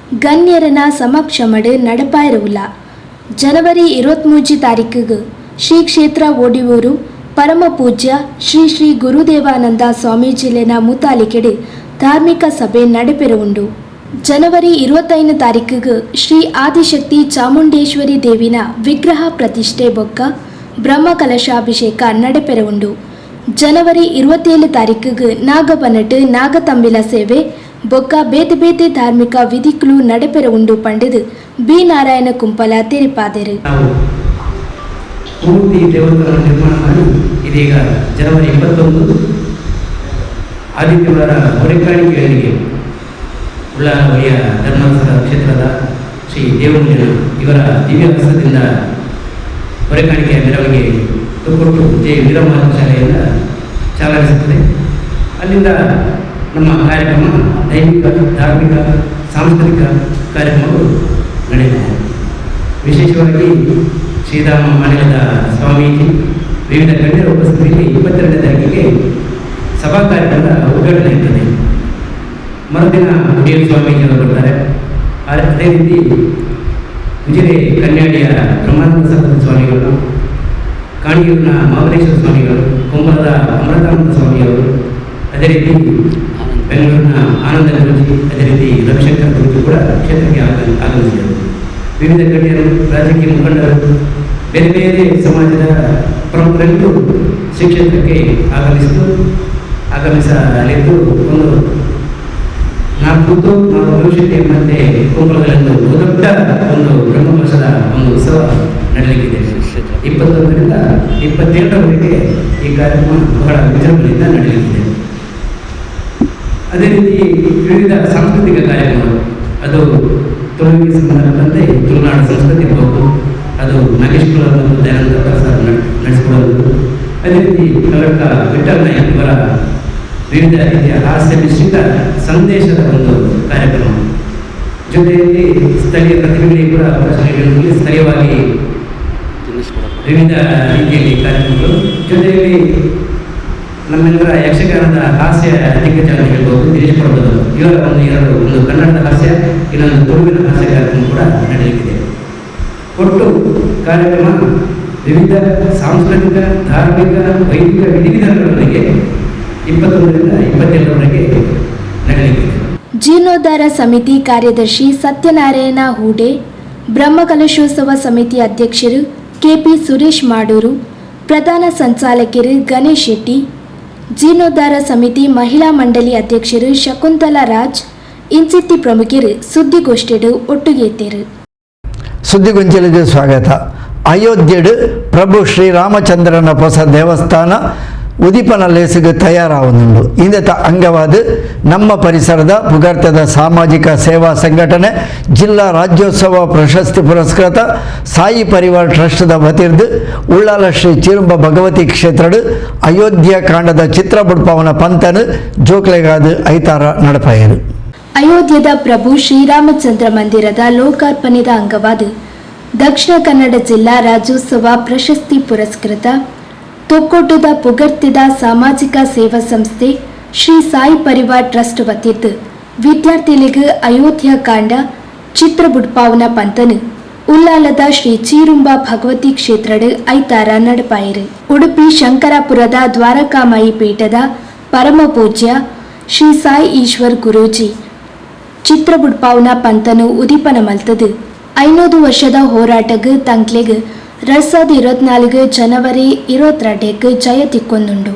ಗಣ್ಯರನ ಸಮಕ್ಷಮಡು ನಡಪಾಯಿರವುಲ್ಲ. ಜನವರಿ 23 ತಾರೀಕಿಗೆ ಶ್ರೀ ಕ್ಷೇತ್ರ ಓಡಿಯೂರು ಪರಮ ಪೂಜ್ಯ ಶ್ರೀ ಶ್ರೀ ಗುರುದೇವಾನಂದ ಸ್ವಾಮೀಜಿಲೆನ ಮುತಾಲಿಕೆಡೆ ಧಾರ್ಮಿಕ ಸಭೆ ನಡಪೆರೆ ಉಂಡು. ಜನವರಿ 25 ತಾರೀಕಿಗೆ ಶ್ರೀ ಆದಿಶಕ್ತಿ ಚಾಮುಂಡೇಶ್ವರಿ ದೇವಿನ ವಿಗ್ರಹ ಪ್ರತಿಷ್ಠೆ ಬೊಕ್ಕ ಬ್ರಹ್ಮ ಕಲಶಾಭಿಷೇಕ ನಡಪೆರೆ ಉಂಡು. ಜನವರಿ 27 ತಾರೀಕಿಗೆ ನಾಗಬನಟ್ ನಾಗತಂಬಿಲ ಸೇವೆ ಬೊಕ್ಕ ಬೇತೆ ಬೇತೆ ಧಾರ್ಮಿಕ ವಿಧಿಗಳು ನಡಪೆರೆ ಉಂಡು ಪಂಡಿದು ಬಿ ನಾರಾಯಣ ಕುಂಪಲ ತೆರಿಪಾದರು. ಪೂರ್ತಿ ದೇವಸ್ಥಾನ ನಿರ್ಮಾಣ ಮಾಡಿ ಇದೀಗ ಜನವರಿ 21 ಆದಿತ್ಯವಾರ ಹೊರೆಕಾಣಿಕೆಯರಿಗೆ ಉಳ್ಳಾಲವರಿಯ ಧರ್ಮಸ್ಥಳ ಕ್ಷೇತ್ರದ ಶ್ರೀ ದೇವಮುನಿಯನ ಇವರ ದಿವ್ಯ ಹಸ್ತದಿಂದ ಹೊರೆಕಾಣಿಕೆಯ ಮೆರವಣಿಗೆ ತುಕ್ಕೊಟ್ಟು ಜೆ ವೀರಮಾನ ಶಾಲೆಯಿಂದ ಚಾಲನಿಸುತ್ತದೆ. ಅಲ್ಲಿಂದ ನಮ್ಮ ಕಾರ್ಯಕ್ರಮ ದೈಹಿಕ, ಧಾರ್ಮಿಕ, ಸಾಂಸ್ಕೃತಿಕ ಕಾರ್ಯಕ್ರಮಗಳು ನಡೆಯುತ್ತವೆ. ವಿಶೇಷವಾಗಿ ಶ್ರೀರಾಮ ಮಾನಿಲದ ಸ್ವಾಮೀಜಿ ವಿವಿಧ ಗಣ್ಯರ ಉಪಸ್ಥಿತಿಯಲ್ಲಿ 22 ತಾರೀಕಿಗೆ ಸಭಾ ಕಾರ್ಯಕ್ರಮದ ಉದ್ಘಾಟನೆ ಇರ್ತದೆ. ಮರುದಿನ ಉಡಿಯೂರು ಸ್ವಾಮೀಜಿ ಅವರು ಬರ್ತಾರೆ. ಅದೇ ರೀತಿ ಉಜಿರೆ ಕನ್ಯಾಡಿಯ ಬ್ರಹ್ಮಾನಂದ ಸರಸ್ವತಿ ಸ್ವಾಮಿಗಳು, ಕಾಣಿಯೂರಿನ ಮಹಾಬಲೇಶ್ವರ ಸ್ವಾಮಿಗಳು, ಕುಂಬಳದ ಅಮೃತಾನಂದ ಸ್ವಾಮಿಯವರು, ಅದೇ ರೀತಿ ಬೆಂಗಳೂರಿನ ಆನಂದ ಗುರುಜಿ, ಅದೇ ರೀತಿ ರವಿಶಂಕರ್ ಗುರುಜಿ ಕೂಡ ಕ್ಷೇತ್ರಕ್ಕೆ ಆಗಮಿಸಿದರು. ವಿವಿಧ ಗಣ್ಯರು, ರಾಜಕೀಯ ಮುಖಂಡರು, ಬೇರೆ ಬೇರೆ ಸಮಾಜದ ಪ್ರಮುಖರೆಲ್ಲರೂ ಶ್ರೀ ಕ್ಷೇತ್ರಕ್ಕೆ ಆಗಮಿಸಲಿದ್ದು ಒಂದು 4 ಭವಿಷ್ಯತೆ ಎಂಬಂತೆ ಕುಂಬಳದಲ್ಲೊಂದು ದೊಡ್ಡ ಒಂದು ಬ್ರಹ್ಮಕಲಶದ ಒಂದು ಉತ್ಸವ ನಡೆಯಲಿಕ್ಕಿದೆ. 21ರಿಂದ 27ರವರೆಗೆ ಈ ಕಾರ್ಯಕ್ರಮ ಬಹಳ ವಿಜೃಂಭಣೆಯಿಂದ ನಡೆಯಲಿದೆ. ಅದೇ ರೀತಿ ವಿವಿಧ ಸಾಂಸ್ಕೃತಿಕ ಕಾರ್ಯಕ್ರಮಗಳು, ಅದು ತುಳುವಿಗೆ ಸಂಬಂಧಪಟ್ಟಂತೆ ತುಳುನಾಡು ಸಂಸ್ಕೃತಿ ಇರಬಹುದು, ಅದು ನಾಗೇಶ್ವರ ಮತ್ತು ದಯಾನಂದ ಪ್ರಸಾದ ನಡೆಸಿಕೊಳ್ಳುವುದು, ಅದೇ ರೀತಿ ಕಲಕ ವಿಠಲ್ ನಾಯಕ್ ಇವರ ವಿವಿಧ ರೀತಿಯ ಹಾಸ್ಯ ಮಿಶ್ರಿತ ಸಂದೇಶದ ಒಂದು ಕಾರ್ಯಕ್ರಮ, ಜೊತೆಯಲ್ಲಿ ಸ್ಥಳೀಯ ಪ್ರತಿಭೆಗಳಿಗೆ ಕೂಡ ಅವಕಾಶ ನೀಡುವುದರಲ್ಲಿ ಸ್ಥಳೀಯವಾಗಿ ವಿವಿಧ ರೀತಿಯಲ್ಲಿ ಕಾರ್ಯಕ್ರಮಗಳು, ಜೊತೆಯಲ್ಲಿ ನಮ್ಮೆಲ್ಲರ ಯಕ್ಷಗಾನದ ಹಾಸ್ಯ ದಿಗ್ಗಜ ಅಂತ ಹೇಳ್ಬೋದು ದಿನೇಶ್ ಪರ್ವತರು. ಇವರ ಒಂದು ಕನ್ನಡದ ಹಾಸ್ಯ, ಇನ್ನೊಂದು ತುಳುವಿನ ಹಾಸ್ಯ ಕಾರ್ಯಕ್ರಮ ಕೂಡ ನಡೆಯಲಿದೆ. ಒಟ್ಟು ಕಾರ್ಯಕ್ರಮ ವಿವಿಧ ಸಾಂಸ್ಕೃತಿಕ, ಧಾರ್ಮಿಕ, ವೈದಿಕ ವಿಧಿವಿಧಾನಗಳೊಂದಿಗೆ 21ರಿಂದ 22ರವರೆಗೆ ನಡೆಯಲಿದೆ. ಜೀರ್ಣೋದ್ಧಾರ ಸಮಿತಿ ಕಾರ್ಯದರ್ಶಿ ಸತ್ಯನಾರಾಯಣ ಹೂಡೆ, ಬ್ರಹ್ಮಕಲಶೋತ್ಸವ ಸಮಿತಿ ಅಧ್ಯಕ್ಷರು ಕೆಪಿ ಸುರೇಶ್ ಮಾಡೂರು, ಪ್ರಧಾನ ಸಂಚಾಲಕರು ಗಣೇಶ್ ಶೆಟ್ಟಿ, ಜೀರ್ಣೋದ್ಧಾರ ಸಮಿತಿ ಮಹಿಳಾ ಮಂಡಳಿ ಅಧ್ಯಕ್ಷರು ಶಕುಂತಲಾ ರಾಜ್ ಇಂಚಿತ್ತಿ ಪ್ರಮುಖರು ಸುದ್ದಿಗೋಷ್ಠಿಡು ಒಟ್ಟುಗೇತರು. ಸುದ್ದಿಗೊಂಚಲಿಗೆ ಸ್ವಾಗತ. ಅಯೋಧ್ಯೆಡು ಪ್ರಭು ಶ್ರೀರಾಮಚಂದ್ರನ ಹೊಸ ದೇವಸ್ಥಾನ ಉದಿಪನ ಲೇಸಿಗೆ ತಯಾರಾವುದುಂಡು. ಇಂದತ ಅಂಗವಾದ ನಮ್ಮ ಪರಿಸರದ ಪುಗರ್ತದ ಸಾಮಾಜಿಕ ಸೇವಾ ಸಂಘಟನೆ ಜಿಲ್ಲಾ ರಾಜ್ಯೋತ್ಸವ ಪ್ರಶಸ್ತಿ ಪುರಸ್ಕೃತ ಸಾಯಿ ಪರಿವಾರ್ ಟ್ರಸ್ಟ್ದ ವತಿರ್ದು ಉಳ್ಳಾಲ ಶ್ರೀ ಚಿರುಂಬ ಭಗವತಿ ಕ್ಷೇತ್ರಡು ಅಯೋಧ್ಯ ಕಾಂಡದ ಚಿತ್ರ ಬುಡ್ಪವನ ಪಂತನು ಜೋಕ್ಲೆಗಾದ ಐತಾರ ನಡಪಾಯರು. ಅಯೋಧ್ಯದ ಪ್ರಭು ಶ್ರೀರಾಮಚಂದ್ರ ಮಂದಿರದ ಲೋಕಾರ್ಪಣೆದ ಅಂಗವಾದ ದಕ್ಷಿಣ ಕನ್ನಡ ಜಿಲ್ಲಾ ರಾಜ್ಯೋತ್ಸವ ಪ್ರಶಸ್ತಿ ಪುರಸ್ಕೃತ ತೊಕ್ಕೊಟ್ಟದ ಪುಗರ್ತಿದ ಸಾಮಾಜಿಕ ಸೇವಾ ಸಂಸ್ಥೆ ಶ್ರೀ ಸಾಯಿ ಪರಿವಾರ್ ಟ್ರಸ್ಟ್ ವತಿರ್ದು ವಿದ್ಯಾರ್ಥಿಗಳಿಗೆ ಅಯೋಧ್ಯ ಕಾಂಡ ಚಿತ್ರ ಬುಡ್ಪಾವನ ಪಂತನು ಉಲ್ಲಾಲದ ಶ್ರೀ ಚೀರುಂಬ ಭಗವತಿ ಕ್ಷೇತ್ರಡು ಐತಾರ ನಡಪಾಯರು. ಉಡುಪಿ ಶಂಕರಾಪುರದ ದ್ವಾರಕಾಮಾಯಿ ಪೀಠದ ಪರಮ ಪೂಜ್ಯ ಶ್ರೀ ಸಾಯಿ ಈಶ್ವರ್ ಗುರೂಜಿ ಚಿತ್ರ ಬುಡ್ಪಾವನ ಪಂತನು ಉದಿಪನ ಮಲ್ತದು 500 ವರ್ಷದ ಹೋರಾಟಕ್ಕೆ ತಂಕ್ಲೆಗೆ 2024 ಜನವರಿ 22ಕ್ಕೆ ಜಯ ತಿಕ್ಕೊಂದುಂಡು.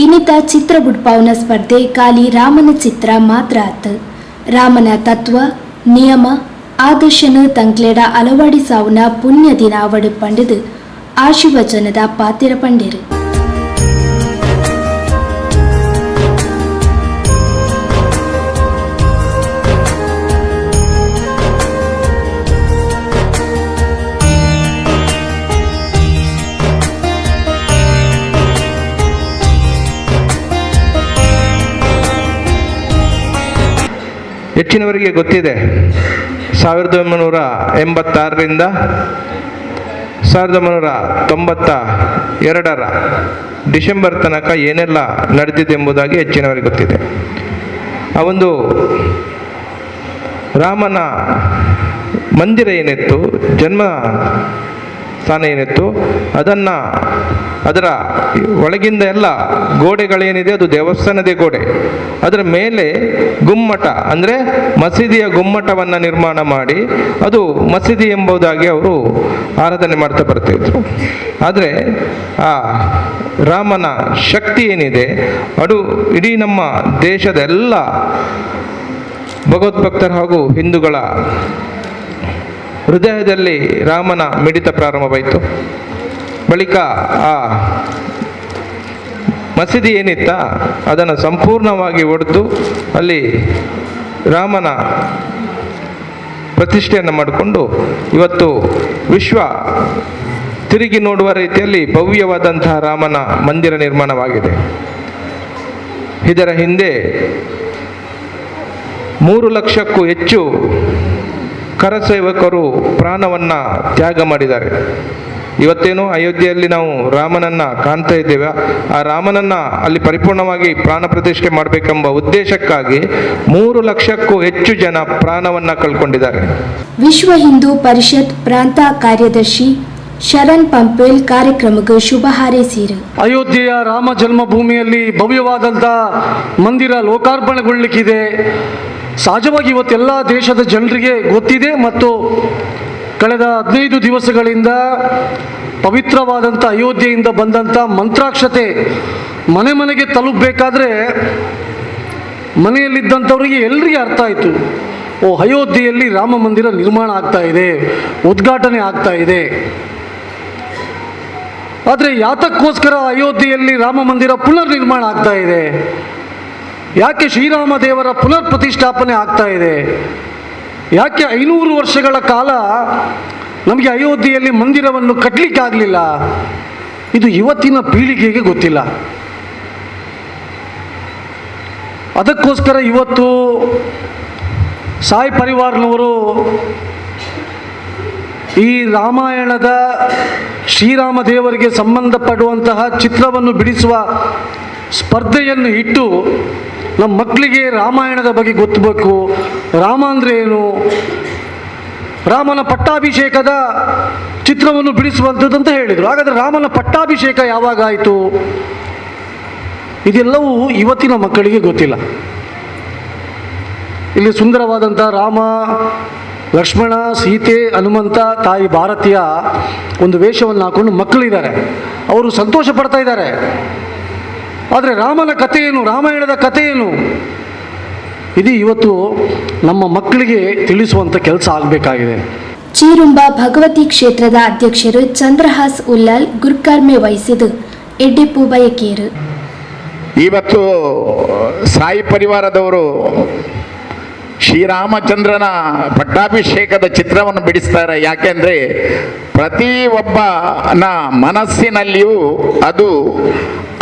ಇನ್ನಿತ ಚಿತ್ರ ಬುಡ್ಪಾವನ ಸ್ಪರ್ಧೆ ಖಾಲಿ ರಾಮನ ಚಿತ್ರ ಮಾತ್ರ ಆತು. ರಾಮನ ತತ್ವ, ನಿಯಮ, ಆದರ್ಶನ ತಂಕ್ಲೆಡ ಅಳವಡಿಸಾವುನ ಪುಣ್ಯ ದಿನ ಅವಡು ಪಂಡದು ಆಶೀರ್ವಚನದ ಪಾತಿರ ಪಂಡಿರು. ಹೆಚ್ಚಿನವರಿಗೆ ಗೊತ್ತಿದೆ, 1986ರಿಂದ 1992 ಡಿಸೆಂಬರ್ ತನಕ ಏನೆಲ್ಲ ನಡೆದಿದೆ ಎಂಬುದಾಗಿ ಹೆಚ್ಚಿನವರಿಗೆ ಗೊತ್ತಿದೆ. ಆ ಒಂದು ರಾಮನ ಮಂದಿರ ಏನಿತ್ತು, ಜನ್ಮ ಸ್ಥಾನ ಏನಿತ್ತು, ಅದರ ಒಳಗಿಂದ ಎಲ್ಲ ಗೋಡೆಗಳೇನಿದೆ ಅದು ದೇವಸ್ಥಾನದೇ ಗೋಡೆ. ಅದರ ಮೇಲೆ ಗುಮ್ಮಟ ಅಂದರೆ ಮಸೀದಿಯ ಗುಮ್ಮಟವನ್ನು ನಿರ್ಮಾಣ ಮಾಡಿ ಅದು ಮಸೀದಿ ಎಂಬುದಾಗಿ ಅವರು ಆರಾಧನೆ ಮಾಡ್ತಾ ಬರ್ತಿದ್ರು. ಆದರೆ ಆ ರಾಮನ ಶಕ್ತಿ ಏನಿದೆ ಅದು ಇಡೀ ನಮ್ಮ ದೇಶದ ಎಲ್ಲ ಭಗವದ್ಭಕ್ತರು ಹಾಗೂ ಹಿಂದೂಗಳ ಹೃದಯದಲ್ಲಿ ರಾಮನ ಮಿಡಿತ ಪ್ರಾರಂಭವಾಯಿತು. ಬಳಿಕ ಆ ಮಸೀದಿ ಏನಿತ್ತ ಅದನ್ನು ಸಂಪೂರ್ಣವಾಗಿ ಒಡೆದು ಅಲ್ಲಿ ರಾಮನ ಪ್ರತಿಷ್ಠೆಯನ್ನು ಮಾಡಿಕೊಂಡು ಇವತ್ತು ವಿಶ್ವ ತಿರುಗಿ ನೋಡುವ ರೀತಿಯಲ್ಲಿ ಭವ್ಯವಾದಂತಹ ರಾಮನ ಮಂದಿರ ನಿರ್ಮಾಣವಾಗಿದೆ. ಇದರ ಹಿಂದೆ 3 ಲಕ್ಷಕ್ಕೂ ಹೆಚ್ಚು ಕರಸೇವಕರು ಪ್ರಾಣವನ್ನು ತ್ಯಾಗ ಮಾಡಿದ್ದಾರೆ. ಇವತ್ತೇನು ಅಯೋಧ್ಯೆಯಲ್ಲಿ ನಾವು ರಾಮನನ್ನು ಕಾಣ್ತಾ ಇದ್ದೇವೆ, ಆ ರಾಮನನ್ನು ಅಲ್ಲಿ ಪರಿಪೂರ್ಣವಾಗಿ ಪ್ರಾಣ ಪ್ರತಿಷ್ಠೆ ಮಾಡಬೇಕೆಂಬ ಉದ್ದೇಶಕ್ಕಾಗಿ 3 ಲಕ್ಷಕ್ಕೂ ಹೆಚ್ಚು ಜನ ಪ್ರಾಣವನ್ನು ಕಳ್ಕೊಂಡಿದ್ದಾರೆ. ವಿಶ್ವ ಹಿಂದೂ ಪರಿಷತ್ ಪ್ರಾಂತ ಕಾರ್ಯದರ್ಶಿ ಶರಣ್ ಪಂಪೇಲ್ ಕಾರ್ಯಕ್ರಮಕ್ಕೆ ಶುಭ ಹಾರೈಸಿದರು. ಅಯೋಧ್ಯೆಯ ರಾಮ ಜನ್ಮಭೂಮಿಯಲ್ಲಿ ಭವ್ಯವಾದಂಥ ಮಂದಿರ ಲೋಕಾರ್ಪಣೆಗೊಳ್ಳಲಿಕ್ಕಿದೆ. ಸಹಜವಾಗಿ ಇವತ್ತೆಲ್ಲ ದೇಶದ ಜನರಿಗೆ ಗೊತ್ತಿದೆ ಮತ್ತು ಕಳೆದ 15 ದಿವಸಗಳಿಂದ ಪವಿತ್ರವಾದಂಥ ಅಯೋಧ್ಯೆಯಿಂದ ಬಂದಂಥ ಮಂತ್ರಾಕ್ಷತೆ ಮನೆ ಮನೆಗೆ ತಲುಪಬೇಕಾದ್ರೆ ಮನೆಯಲ್ಲಿದ್ದಂಥವರಿಗೆ ಎಲ್ಲರಿಗೆ ಅರ್ಥ ಆಯಿತು, ಓ ಅಯೋಧ್ಯೆಯಲ್ಲಿ ರಾಮ ಮಂದಿರ ನಿರ್ಮಾಣ ಆಗ್ತಾ ಇದೆ, ಉದ್ಘಾಟನೆ ಆಗ್ತಾ ಇದೆ. ಆದರೆ ಯಾತಕ್ಕೋಸ್ಕರ ಅಯೋಧ್ಯೆಯಲ್ಲಿ ರಾಮ ಮಂದಿರ ಪುನರ್ ನಿರ್ಮಾಣ ಆಗ್ತಾ ಇದೆ? ಯಾಕೆ ಶ್ರೀರಾಮ ದೇವರ ಪುನರ್ ಪ್ರತಿಷ್ಠಾಪನೆ ಆಗ್ತಾ ಇದೆ? ಯಾಕೆ 500 ವರ್ಷಗಳ ಕಾಲ ನಮಗೆ ಅಯೋಧ್ಯೆಯಲ್ಲಿ ಮಂದಿರವನ್ನು ಕಟ್ಟಲಿಕ್ಕಾಗಲಿಲ್ಲ? ಇದು ಇವತ್ತಿನ ಪೀಳಿಗೆಗೆ ಗೊತ್ತಿಲ್ಲ. ಅದಕ್ಕೋಸ್ಕರ ಇವತ್ತು ಸಾಯಿ ಪರಿವಾರ್ನವರು ಈ ರಾಮಾಯಣದ ಶ್ರೀರಾಮ ದೇವರಿಗೆ ಸಂಬಂಧಪಡುವಂತಹ ಚಿತ್ರವನ್ನು ಬಿಡಿಸುವ ಸ್ಪರ್ಧೆಯನ್ನು ಇಟ್ಟು ನಮ್ಮ ಮಕ್ಕಳಿಗೆ ರಾಮಾಯಣದ ಬಗ್ಗೆ ಗೊತ್ತಬೇಕು, ರಾಮ ಅಂದರೆ ಏನು, ರಾಮನ ಪಟ್ಟಾಭಿಷೇಕದ ಚಿತ್ರವನ್ನು ಬಿಡಿಸುವಂಥದ್ದು ಅಂತ ಹೇಳಿದರು. ಹಾಗಾದರೆ ರಾಮನ ಪಟ್ಟಾಭಿಷೇಕ ಯಾವಾಗ ಆಯಿತು? ಇದೆಲ್ಲವೂ ಇವತ್ತಿನ ಮಕ್ಕಳಿಗೆ ಗೊತ್ತಿಲ್ಲ. ಇಲ್ಲಿ ಸುಂದರವಾದಂಥ ರಾಮ, ಲಕ್ಷ್ಮಣ, ಸೀತೆ, ಹನುಮಂತ, ತಾಯಿ ಭಾರತಿಯ ಒಂದು ವೇಷವನ್ನು ಹಾಕೊಂಡು ಮಕ್ಕಳಿದ್ದಾರೆ, ಅವರು ಸಂತೋಷ ಪಡ್ತಾ ಇದ್ದಾರೆ. ಆದರೆ ರಾಮನ ಕಥೆ ಏನು, ರಾಮಾಯಣದ ಕಥೆ ಏನು, ಇದು ಇವತ್ತು ನಮ್ಮ ಮಕ್ಕಳಿಗೆ ತಿಳಿಸುವಂಥ ಕೆಲಸ ಆಗಬೇಕಾಗಿದೆ. ಚೀರುಂಬ ಭಗವತಿ ಕ್ಷೇತ್ರದ ಅಧ್ಯಕ್ಷರು ಚಂದ್ರಹಾಸ್ ಉಲ್ಲಾಲ್ ಗುರ್ಕಾರ್ಮೆ ವಹಿಸಿದು ಎಡ್ಡೆಪ್ಪು ಬಯಕೇರು. ಇವತ್ತು ಸಾಯಿ ಪರಿವಾರದವರು ಶ್ರೀರಾಮಚಂದ್ರನ ಪಟ್ಟಾಭಿಷೇಕದ ಚಿತ್ರವನ್ನು ಬಿಡಿಸ್ತಾರೆ. ಯಾಕೆಂದರೆ ಪ್ರತಿಯೊಬ್ಬನ ಮನಸ್ಸಿನಲ್ಲಿಯೂ ಅದು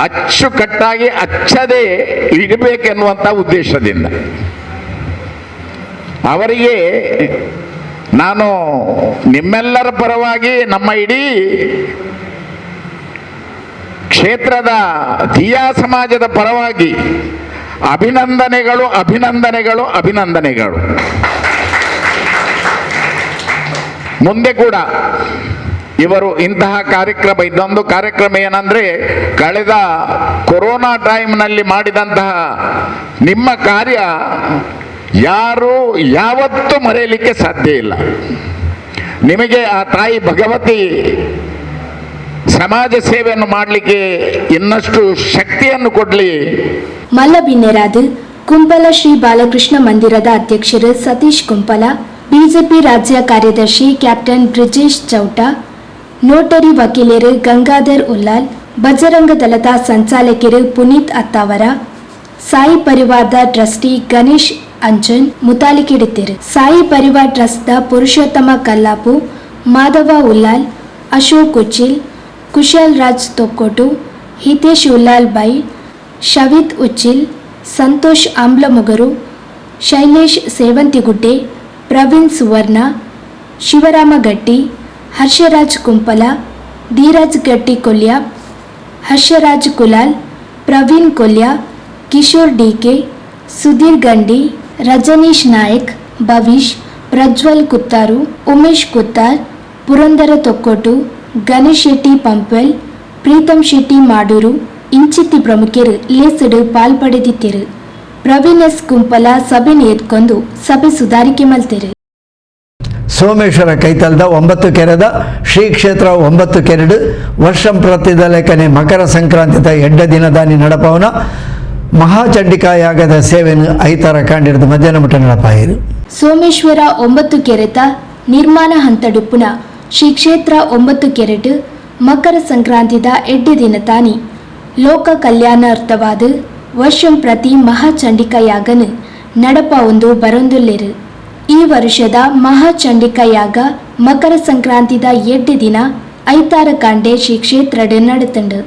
ಅಚ್ಚುಕಟ್ಟಾಗಿ ಅಚ್ಚದೇ ಇರಬೇಕೆನ್ನುವಂಥ ಉದ್ದೇಶದಿಂದ ಅವರಿಗೆ ನಾನು ನಿಮ್ಮೆಲ್ಲರ ಪರವಾಗಿ, ನಮ್ಮ ಇಡೀ ಕ್ಷೇತ್ರದ ದಿಯಾ ಸಮಾಜದ ಪರವಾಗಿ ಅಭಿನಂದನೆಗಳು, ಅಭಿನಂದನೆಗಳು, ಅಭಿನಂದನೆಗಳು. ಮುಂದೆ ಕೂಡ ಇವರು ಇಂತಹ ಕಾರ್ಯಕ್ರಮ, ಇದೊಂದು ಕಾರ್ಯಕ್ರಮ ಏನಂದರೆ ಕಳೆದ ಕೊರೋನಾ ಟೈಮ್ನಲ್ಲಿ ಮಾಡಿದಂತಹ ನಿಮ್ಮ ಕಾರ್ಯ ಯಾರು ಯಾವತ್ತೂ ಮರೆಯಲಿಕ್ಕೆ ಸಾಧ್ಯ ಇಲ್ಲ. ನಿಮಗೆ ಆ ತಾಯಿ ಭಗವತಿ ಸಮಾಜ ಸೇವೆಯನ್ನು ಮಾಡಲಿಕ್ಕೆ ಇನ್ನಷ್ಟು ಶಕ್ತಿಯನ್ನು ಕೊಡಲಿ. ಮಲ್ಲಬಿನ್ನೆರಾದ ಕುಂಪಲ ಶ್ರೀ ಬಾಲಕೃಷ್ಣ ಮಂದಿರದ ಅಧ್ಯಕ್ಷರು ಸತೀಶ್ ಕುಂಪಲ, ಬಿಜೆಪಿ ರಾಜ್ಯ ಕಾರ್ಯದರ್ಶಿ ಕ್ಯಾಪ್ಟನ್ ಬ್ರಿಜೇಶ್ ಚೌಟ, ನೋಟರಿ ವಕೀಲರು ಗಂಗಾಧರ್ ಉಲ್ಲಾಲ್, ಬಜರಂಗ ದಳದ ಸಂಚಾಲಕರು ಪುನೀತ್ ಅತ್ತಾವರ, ಸಾಯಿ ಪರಿವಾರದ ಟ್ರಸ್ಟಿ ಗಣೇಶ್ ಅಂಜನ್ ಮುತಾಲಿಕಿಡಿತಿರು. ಸಾಯಿ ಪರಿವಾರ್ ಟ್ರಸ್ಟ್ದ ಪುರುಷೋತ್ತಮ ಕಲ್ಲಾಪು, ಮಾಧವ ಉಲ್ಲಾಲ್, ಅಶೋಕ್ ಉಚ್ಚಿಲ್, ಕುಶಲ್ ರಾಜ್ ತೊಕ್ಕೋಟು, ಹಿತೇಶ್ ಉಲ್ಲಾಲ್ ಬೈ, ಶವಿತ್ ಉಚ್ಚಿಲ್, ಸಂತೋಷ್ ಆಮ್ಲಮೊಗರು, ಶೈಲೇಶ್ ಸೇವಂತಿಗುಡ್ಡೆ, ಪ್ರವೀಣ್ ಸುವರ್ಣ, ಶಿವರಾಮ ಗಟ್ಟಿ, ಹರ್ಷರಾಜ್ ಕುಂಪಲ, ಧೀರಜ್ ಗಟ್ಟಿ ಕೊಲ್ಯ, ಹರ್ಷರಾಜ್ ಕುಲಾಲ್, ಪ್ರವೀಣ್ ಕೊಲ್ಯ, ಕಿಶೋರ್ ಡಿಕೆ, ಸುಧೀರ್ ಗಂಡಿ, ರಜನೀಶ್ ನಾಯಕ್, ಭವಿಷ್, ಪ್ರಜ್ವಲ್ ಕುತ್ತಾರು, ಉಮೇಶ್ ಕುತ್ತಾರ್, ಪುರಂದರ ತೊಕ್ಕೋಟು, ಗಣೇಶ್ ಶೆಟ್ಟಿ ಪಂಪೆಲ್, ಪ್ರೀತಮ್ ಶೆಟ್ಟಿ ಮಾಡೂರು ಇಂಚಿತ್ತಿ ಪ್ರಮುಖರು ಲೇಸಡು ಪಾಲ್ಪಡೆದಿತ್ತಿರು. ಪ್ರವೀಣ್ ಎಸ್ ಕುಂಪಲ ಸಭೆ ನೇತ್ಕೊಂಡು ಸಭೆ ಸುಧಾರಿಕೆ ಮಲ್ತಿರು. ಸೋಮೇಶ್ವರ ಕೈತಲ್ದ 9 ಕೆರೆದ ಶ್ರೀ ಕ್ಷೇತ್ರ 9 ಕೆರೆಡು ವರ್ಷಂ ಪ್ರತಿದ ಲೆಕ್ಕನೆ ಮಕರ ಸಂಕ್ರಾಂತಿದ ಎಡ್ಡ ದಿನದಾನಿ ನಡಪವನ ಮಹಾಚಂಡಿಕಾಯಾಗದ ಸೇವೆಯನ್ನು ಐತಾರ ಕಾಂಡಿರದ ಮಧ್ಯಾಹ್ನ ಮಟ್ಟ ನಡಪಾಯಿರು. ಸೋಮೇಶ್ವರ 9 ಕೆರೆತ ನಿರ್ಮಾಣ ಹಂತಡುಪ್ಪುನ ಶ್ರೀ ಕ್ಷೇತ್ರ 9 ಕೆರೆಟ್ ಮಕರ ಸಂಕ್ರಾಂತಿದ ಎಡ್ಡೆ ದಿನ ತಾನಿ ಲೋಕ ಕಲ್ಯಾಣಾರ್ಥವಾದ ವರ್ಷಂ ಪ್ರತಿ ಮಹಾಚಂಡಿಕಾಯಾಗನು ನಡಪ ಒಂದು ಬರೊಂದುಲ್ಲೆರು. ಈ ವರ್ಷದ ಮಹಾಚಂಡಿಕಾಯಾಗ ಮಕರ ಸಂಕ್ರಾಂತಿದ ಎಡ್ಡೆ ದಿನ ಐತಾರ ಕಾಂಡೆ ಶ್ರೀ ಕ್ಷೇತ್ರಡ್ ನಡತಂಡು.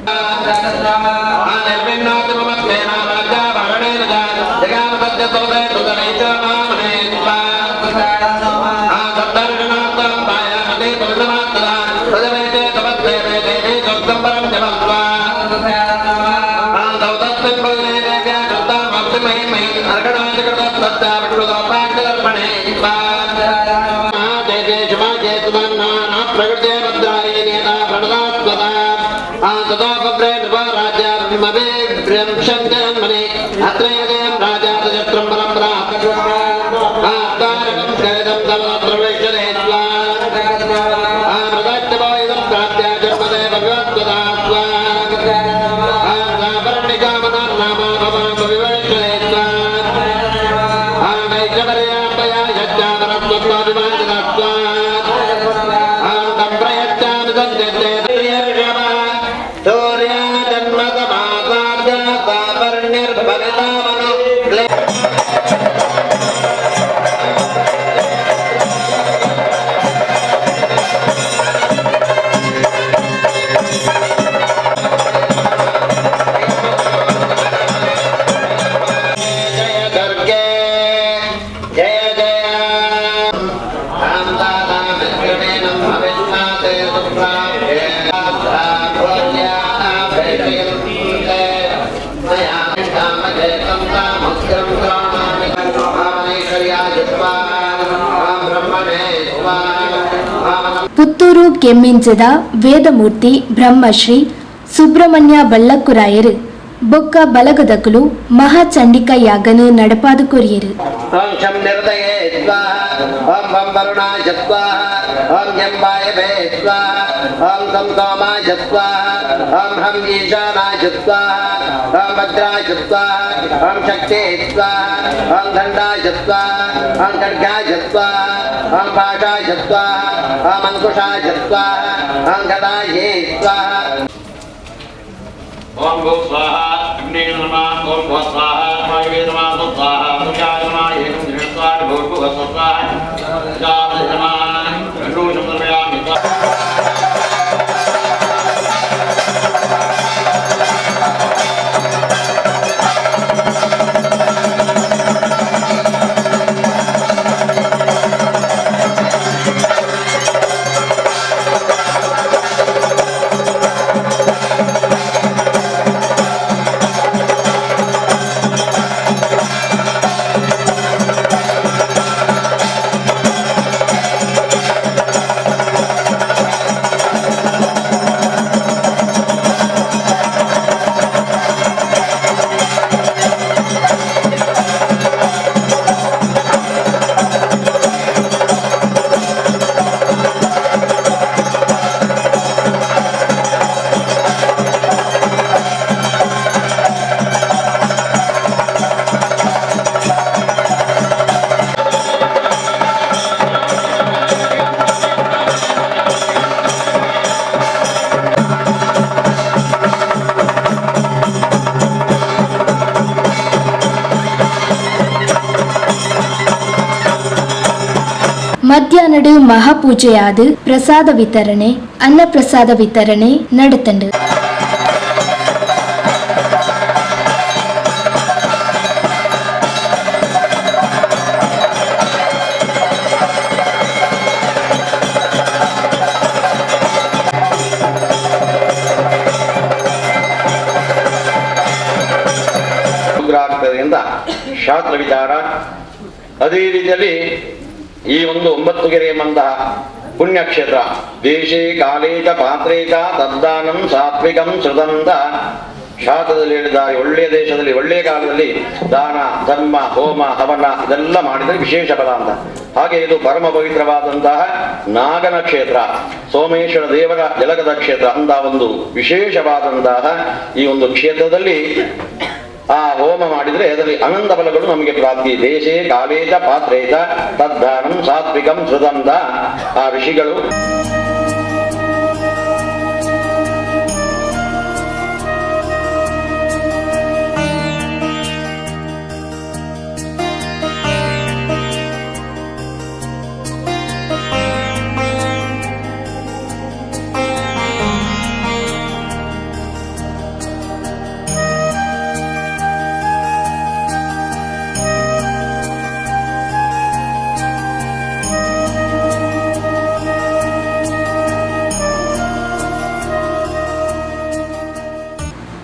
ಪುತ್ತೂರು ಕೆಮ್ಮಿಂಜದ ವೇದಮೂರ್ತಿ ಬ್ರಹ್ಮಶ್ರೀ ಸುಬ್ರಹ್ಮಣ್ಯ ಬಳ್ಳಕ್ಕುರಾಯರು ಬೊಕ್ಕ ಬಲಗದಕಲು ಮಹಾಚಂಡಿಕ ಯಾಗನು ನಡಪಾದು ಕೊರಿಯರು. ಓಂ ಶಂ ನಿರ್ದಯೇ ಸ್ವಾಹ ಓಂ ಬಂ ವರುಣಾಯ ಸ್ವಾಹ ಓಂ ಜಂಬಾಯವೇ ಸ್ವಾಹ ಓಂ ಸಂ ಸೋಮಾಯ ಸ್ವಾಹ ಓಂ ಹಂ ಈಶಾನಾಯ ಸ್ವಾಹ ಓಂ ಭದ್ರಾಯ ಸ್ವಾಹ ಓಂ ಶಕ್ತೇ ಸ್ವಾಹ ಓಂ ದಂಡಾಯ ಸ್ವಾಹ ಓಂ ಖಡ್ಗಾಯ ಸ್ವಾಹ ಓಂ ಪಾಶಾಯ ಸ್ವಾಹ ಓಂ ಅಂಕುಶಾಯ ಸ್ವಾಹ ಓಂ ಗದಾಯೇ ಸ್ವಾಹ. ओम गो स्वाहा अग्नि नमः ओम गो स्वाहा वायवे नमः स्वाहा तुजाय नमः एकं स्वाहा भूर्भुव स्वाहा जात नमः रूषं समयामि. ಮಧ್ಯಾಹ್ನಡು ಮಹಾಪೂಜೆಯಾದ ಪ್ರಸಾದ ವಿತರಣೆ ಅನ್ನ ಪ್ರಸಾದ ವಿತರಣೆ ನಡೆತಂಡು. ಶಾಸ್ತ್ರ ವಿಚಾರ ಅದೇ ರೀತಿಯಲ್ಲಿ ಈ ಒಂದು 9 ಕೆರೆ ಮಂದ ಪುಣ್ಯಕ್ಷೇತ್ರ ದೇಶೇ ಕಾಲೇ ಚ ಪಾತ್ರೇ ಚ ತದ್ದಾನಂ ಸಾತ್ವಿಕಂ ಶ್ರುತಂತ ಶಾಸ್ತ್ರದಲ್ಲಿ ಹೇಳಿದ್ದಾರೆ. ಒಳ್ಳೆಯ ದೇಶದಲ್ಲಿ ಒಳ್ಳೆಯ ಕಾಲದಲ್ಲಿ ದಾನ ಧರ್ಮ ಹೋಮ ಹವನ ಇದೆಲ್ಲ ಮಾಡಿದರೆ ವಿಶೇಷ ಫಲ ಅಂತ. ಹಾಗೆ ಇದು ಪರಮ ಪವಿತ್ರವಾದಂತಹ ನಾಗನ ಕ್ಷೇತ್ರ, ಸೋಮೇಶ್ವರ ದೇವರ ಜಲಗದ ಕ್ಷೇತ್ರ ಅಂತ ಒಂದು ವಿಶೇಷವಾದಂತಹ ಈ ಒಂದು ಕ್ಷೇತ್ರದಲ್ಲಿ ಆ ಹೋಮ ಮಾಡಿದರೆ ಅದರಲ್ಲಿ ಅನಂತ ಫಲಗಳು ನಮಗೆ ಪ್ರಾಪ್ತಿ. ದೇಶೇ ಕಾಲೇಜ ಪಾತ್ರೇತ ತದ್ದಾನಂ ಸಾತ್ವಿಕಂ ಶ್ರುತಂತ ಆ ಋಷಿಗಳು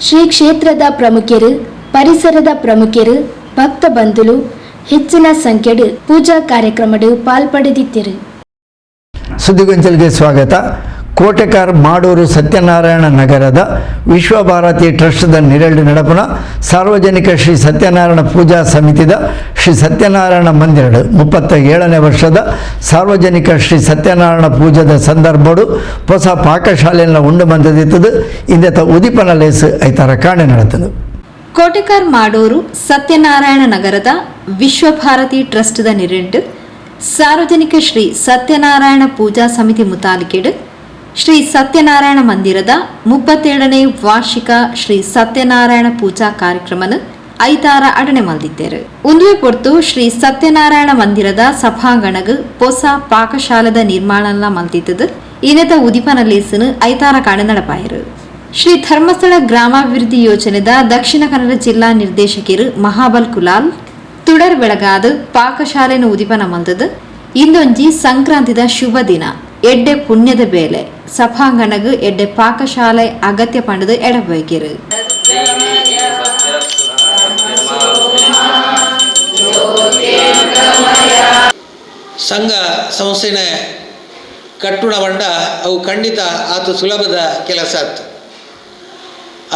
ಶ್ರೀ ಕ್ಷೇತ್ರದ ಪ್ರಮುಖರು, ಪರಿಸರದ ಪ್ರಮುಖರು, ಭಕ್ತ ಬಂಧುಲು ಹೆಚ್ಚಿನ ಸಂಖ್ಯೆಡು ಪೂಜಾ ಕಾರ್ಯಕ್ರಮಡು ಪಾಲ್ಪಡೆದಿದ್ದರು. ಸುದ್ದಿಗೊಂಚಲ್ಗೆ ಸ್ವಾಗತ. ಕೋಟೆಕಾರ್ ಮಾಡೂರು ಸತ್ಯನಾರಾಯಣ ನಗರದ ವಿಶ್ವಭಾರತಿ ಟ್ರಸ್ಟ್ದ ನಿರಳು ನಡಪನ ಸಾರ್ವಜನಿಕ ಶ್ರೀ ಸತ್ಯನಾರಾಯಣ ಪೂಜಾ ಸಮಿತಿದ ಶ್ರೀ ಸತ್ಯನಾರಾಯಣ ಮಂದಿರಡು 37ನೇ ವರ್ಷದ ಸಾರ್ವಜನಿಕ ಶ್ರೀ ಸತ್ಯನಾರಾಯಣ ಪೂಜದ ಸಂದರ್ಭಡು ಹೊಸ ಪಾಕಶಾಲೆಯನ್ನು ಉಂಡು ಬಂದಿದ್ದು ಇಂದೆತ ಉದಿಪನ ಲೇಸು ಐತಾರ ಕಾಣೆ ನಡೆತದು. ಕೋಟೆಕಾರ್ ಮಾಡೂರು ಸತ್ಯನಾರಾಯಣ ನಗರದ ವಿಶ್ವಭಾರತಿ ಟ್ರಸ್ಟ್ದ ನಿರಳು ಸಾರ್ವಜನಿಕ ಶ್ರೀ ಸತ್ಯನಾರಾಯಣ ಪೂಜಾ ಸಮಿತಿ ಮುತಾಲಿಕೆಡು ಶ್ರೀ ಸತ್ಯನಾರಾಯಣ ಮಂದಿರದ 37ನೇ ವಾರ್ಷಿಕ ಶ್ರೀ ಸತ್ಯನಾರಾಯಣ ಪೂಜಾ ಕಾರ್ಯಕ್ರಮನ ಐತಾರ ಅಡನೆ ಮಲ್ದಿದ್ದೇರು. ಉಂದುವೆ ಪೊರ್ತು ಶ್ರೀ ಸತ್ಯನಾರಾಯಣ ಮಂದಿರದ ಸಭಾಂಗಣಗ್ ಹೊಸ ಪಾಕಶಾಲದ ನಿರ್ಮಾಣ ಮಲ್ದಿದ್ದು ಇನ್ನೆತ ಉದಿಪನ ಲೇಸನು ಐತಾರ ಕಾಣೆ ನಡಪಾಯರು. ಶ್ರೀ ಧರ್ಮಸ್ಥಳ ಗ್ರಾಮಾಭಿವೃದ್ಧಿ ಯೋಜನೆದ ದಕ್ಷಿಣ ಕನ್ನಡ ಜಿಲ್ಲಾ ನಿರ್ದೇಶಕರು ಮಹಾಬಲ್ ಕುಲಾಲ್ ತುಡರ್ ಬೆಳಗಾದ ಪಾಕಶಾಲೆನ ಉದಿಪನ ಮಲ್ದದು ಇಂದೊಂಜಿ ಸಂಕ್ರಾಂತಿದ ಶುಭ ದಿನ ಎಡ್ಡೆ ಪುಣ್ಯದ ಬೇಲೆ ಸಭಾಂಗಣಗ್ ಎಡ್ಡೆ ಪಾಕಶಾಲೆ ಅಗತ್ಯ ಪಂಡದು ಎಡಬೈಕೆರು. ಸಂಘ ಸಂಸ್ಥೆನ ಕಟ್ಟುಣ ಬಂಡ ಅವು ಖಂಡಿತ ಆತು ಸುಲಭದ ಕೆಲಸ ಆಯ್ತು.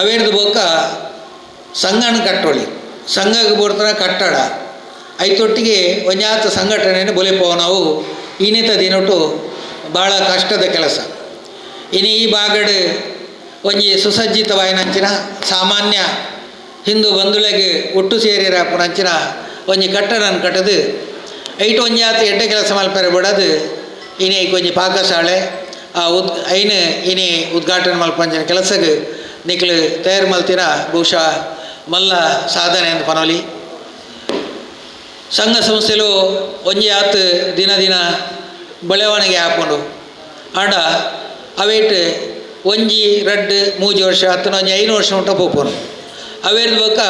ಅವೇರ್ದು ಬೋಕ ಸಂಘನ ಕಟ್ಟೊಳಿ ಸಂಘಕ್ಕೆ ಬೋರ್ತರ ಕಟ್ಟಡ ಐತೊಟ್ಟಿಗೆ ಒಂಜಾತ ಸಂಘಟನೆಯನ್ನು ಬೊಲೆಪೋ ನಾವು ಇನ್ನಿತ ದಿನೊಟ್ಟು ಭಾಳ ಕಷ್ಟದ ಕೆಲಸ. ಇನ್ನು ಈ ಬಾಗಡ್ ಒಂಜಿ ಸುಸಜ್ಜಿತವಾಯಿನಂಚಿನ ಸಾಮಾನ್ಯ ಹಿಂದೂ ಬಂಧುಳೆಗೆ ಒಟ್ಟು ಸೇರಿರ ಪುನಂಚಿನ ಒಂಜಿ ಕಟ್ಟಡನ ಕಟ್ಟದು ಐಟು ಒಂಜಾತ ಎಡ್ಡೆ ಕೆಲಸ ಮಲ್ಪರೆ ಬಿಡೋದು ಇನಿ ಕೊಂಚ ಪಾಕಶಾಲೆ ಐನು ಇನಿ ಉದ್ಘಾಟನೆ ಮಲ್ಪಂಚಿನ ಕೆಲಸಕ್ಕೆ ನಿಕ್ಲು ತಯಾರು ಮಲ್ತಿನ ಬಹುಶಃ ಮಲ್ಲ ಸಾಧನೆ ಅಂತ ಪನೋಲಿ. ಸಂಘ ಸಂಸ್ಥೆಲು ಒಂಜಿ ಆತು ದಿನ ದಿನ ಬೆಳವಣಿಗೆ ಹಾಕೊಂಡು ಆಂಡ ಅವೇಟ್ ಒಂಜಿ 2-3 ವರ್ಷ ಹತ್ತು ಒಂಜಿ 5 ವರ್ಷ ಉಂಟ ಪೋಪನು ಅವೇರ್ದು ಬೊಕ್ಕ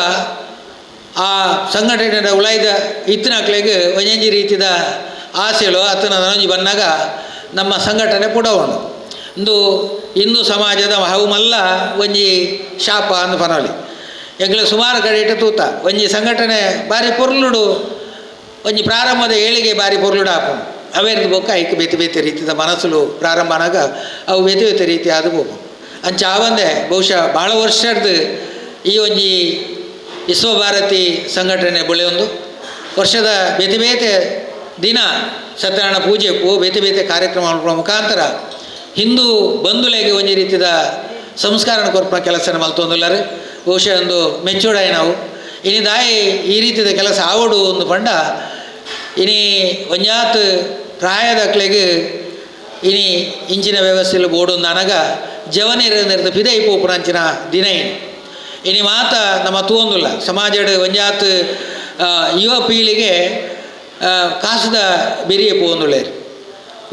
ಆ ಸಂಘಟನೆ ಉಳಾಯ್ದ ಇತ್ತಿನಕ್ಲೆಗೆ ಒಂಜಿ ರೀತಿದ ಆಸೆಗಳು ಅತನ ಒಂಜಿ ಬಂದಾಗ ನಮ್ಮ ಸಂಘಟನೆ ಪುಡವನು ಇಂದು ಹಿಂದೂ ಸಮಾಜದ ಅವು ಮಲ್ಲ ಒಂಜಿ ಶಾಪ ಅಂದ ಪನೋಲಿ ಎಂಗ್ಲ ಸುಮಾರು ಕಡೆ ಇಟ್ಟು ತೂತ ಒಂಜಿ ಸಂಘಟನೆ ಬಾರಿ ಪೊರ್ಲುಡು ಒಂಜಿ ಪ್ರಾರಂಭದ ಏಳಿಗೆ ಬಾರಿ ಪೊರ್ಲುಡು ಹಾಕೊಂಡು ಅವೇರ್ದು ಬೊಕ್ಕ ಐಕ್ ಬೇತೆ ಬೇತೆ ರೀತಿಯ ಮನಸ್ಸುಲು ಪ್ರಾರಂಭ ಆನಾಗ ಅವು ಬೇತೆ ಬೇತೆ ರೀತಿ ಆದ ಬೋಪ ಅಂಚ ಆವಂದೆ ಬಹುಶಃ ಭಾಳ ವರ್ಷದ ಈ ಒಂಜಿ ವಿಶ್ವಭಾರತಿ ಸಂಘಟನೆ ಬೆಳೆಯೊಂದು ವರ್ಷದ ಬೇತೆ ಬೇತೆ ದಿನ ಸತ್ಯನಾರಾಯಣ ಪೂಜೆ ಬೇತೆ ಬೇತೆ ಕಾರ್ಯಕ್ರಮಗಳ ಮುಖಾಂತರ ಹಿಂದೂ ಬಂಧುಲೆಗೆ ಒಂಜಿ ರೀತಿಯ ಸಂಸ್ಕಾರನ ಕೊರ್ಪ ಕೆಲಸನ ಮಲ್ತೊಂದುಲ್ಲರು ಬಹುಶಃ ಒಂದು ಮೆಚ್ಚೂಡಾಯಿ ನಾವು ಇನಿದಾಯಿ ಈ ರೀತಿಯ ಕೆಲಸ ಆವಡು ಒಂದು ಪಂಡ ಇನಿ ಒಂಜಾತ್ ಪ್ರಾಯದಕ್ಲೆಗೆ ಇನಿ ಇಂಚಿನ ವ್ಯವಸ್ಥೆಯಲ್ಲಿ ಬೋಡೊಂದು ಅನಗ ಜವನಿರದ ಪಿದೈ ಪೋಪುನಂಚಿನ ದಿನ ಇನಿ ಮಾತ ನಮ್ಮ ತೂಂದುಲ್ಲ ಸಮಾಜದ ಒಂಜಾತ್ ಯುವ ಪೀಳಿಗೆ ಕಾಸದ ಬೆರಿಯ ಪೋಂದುಳ್ಳೇರು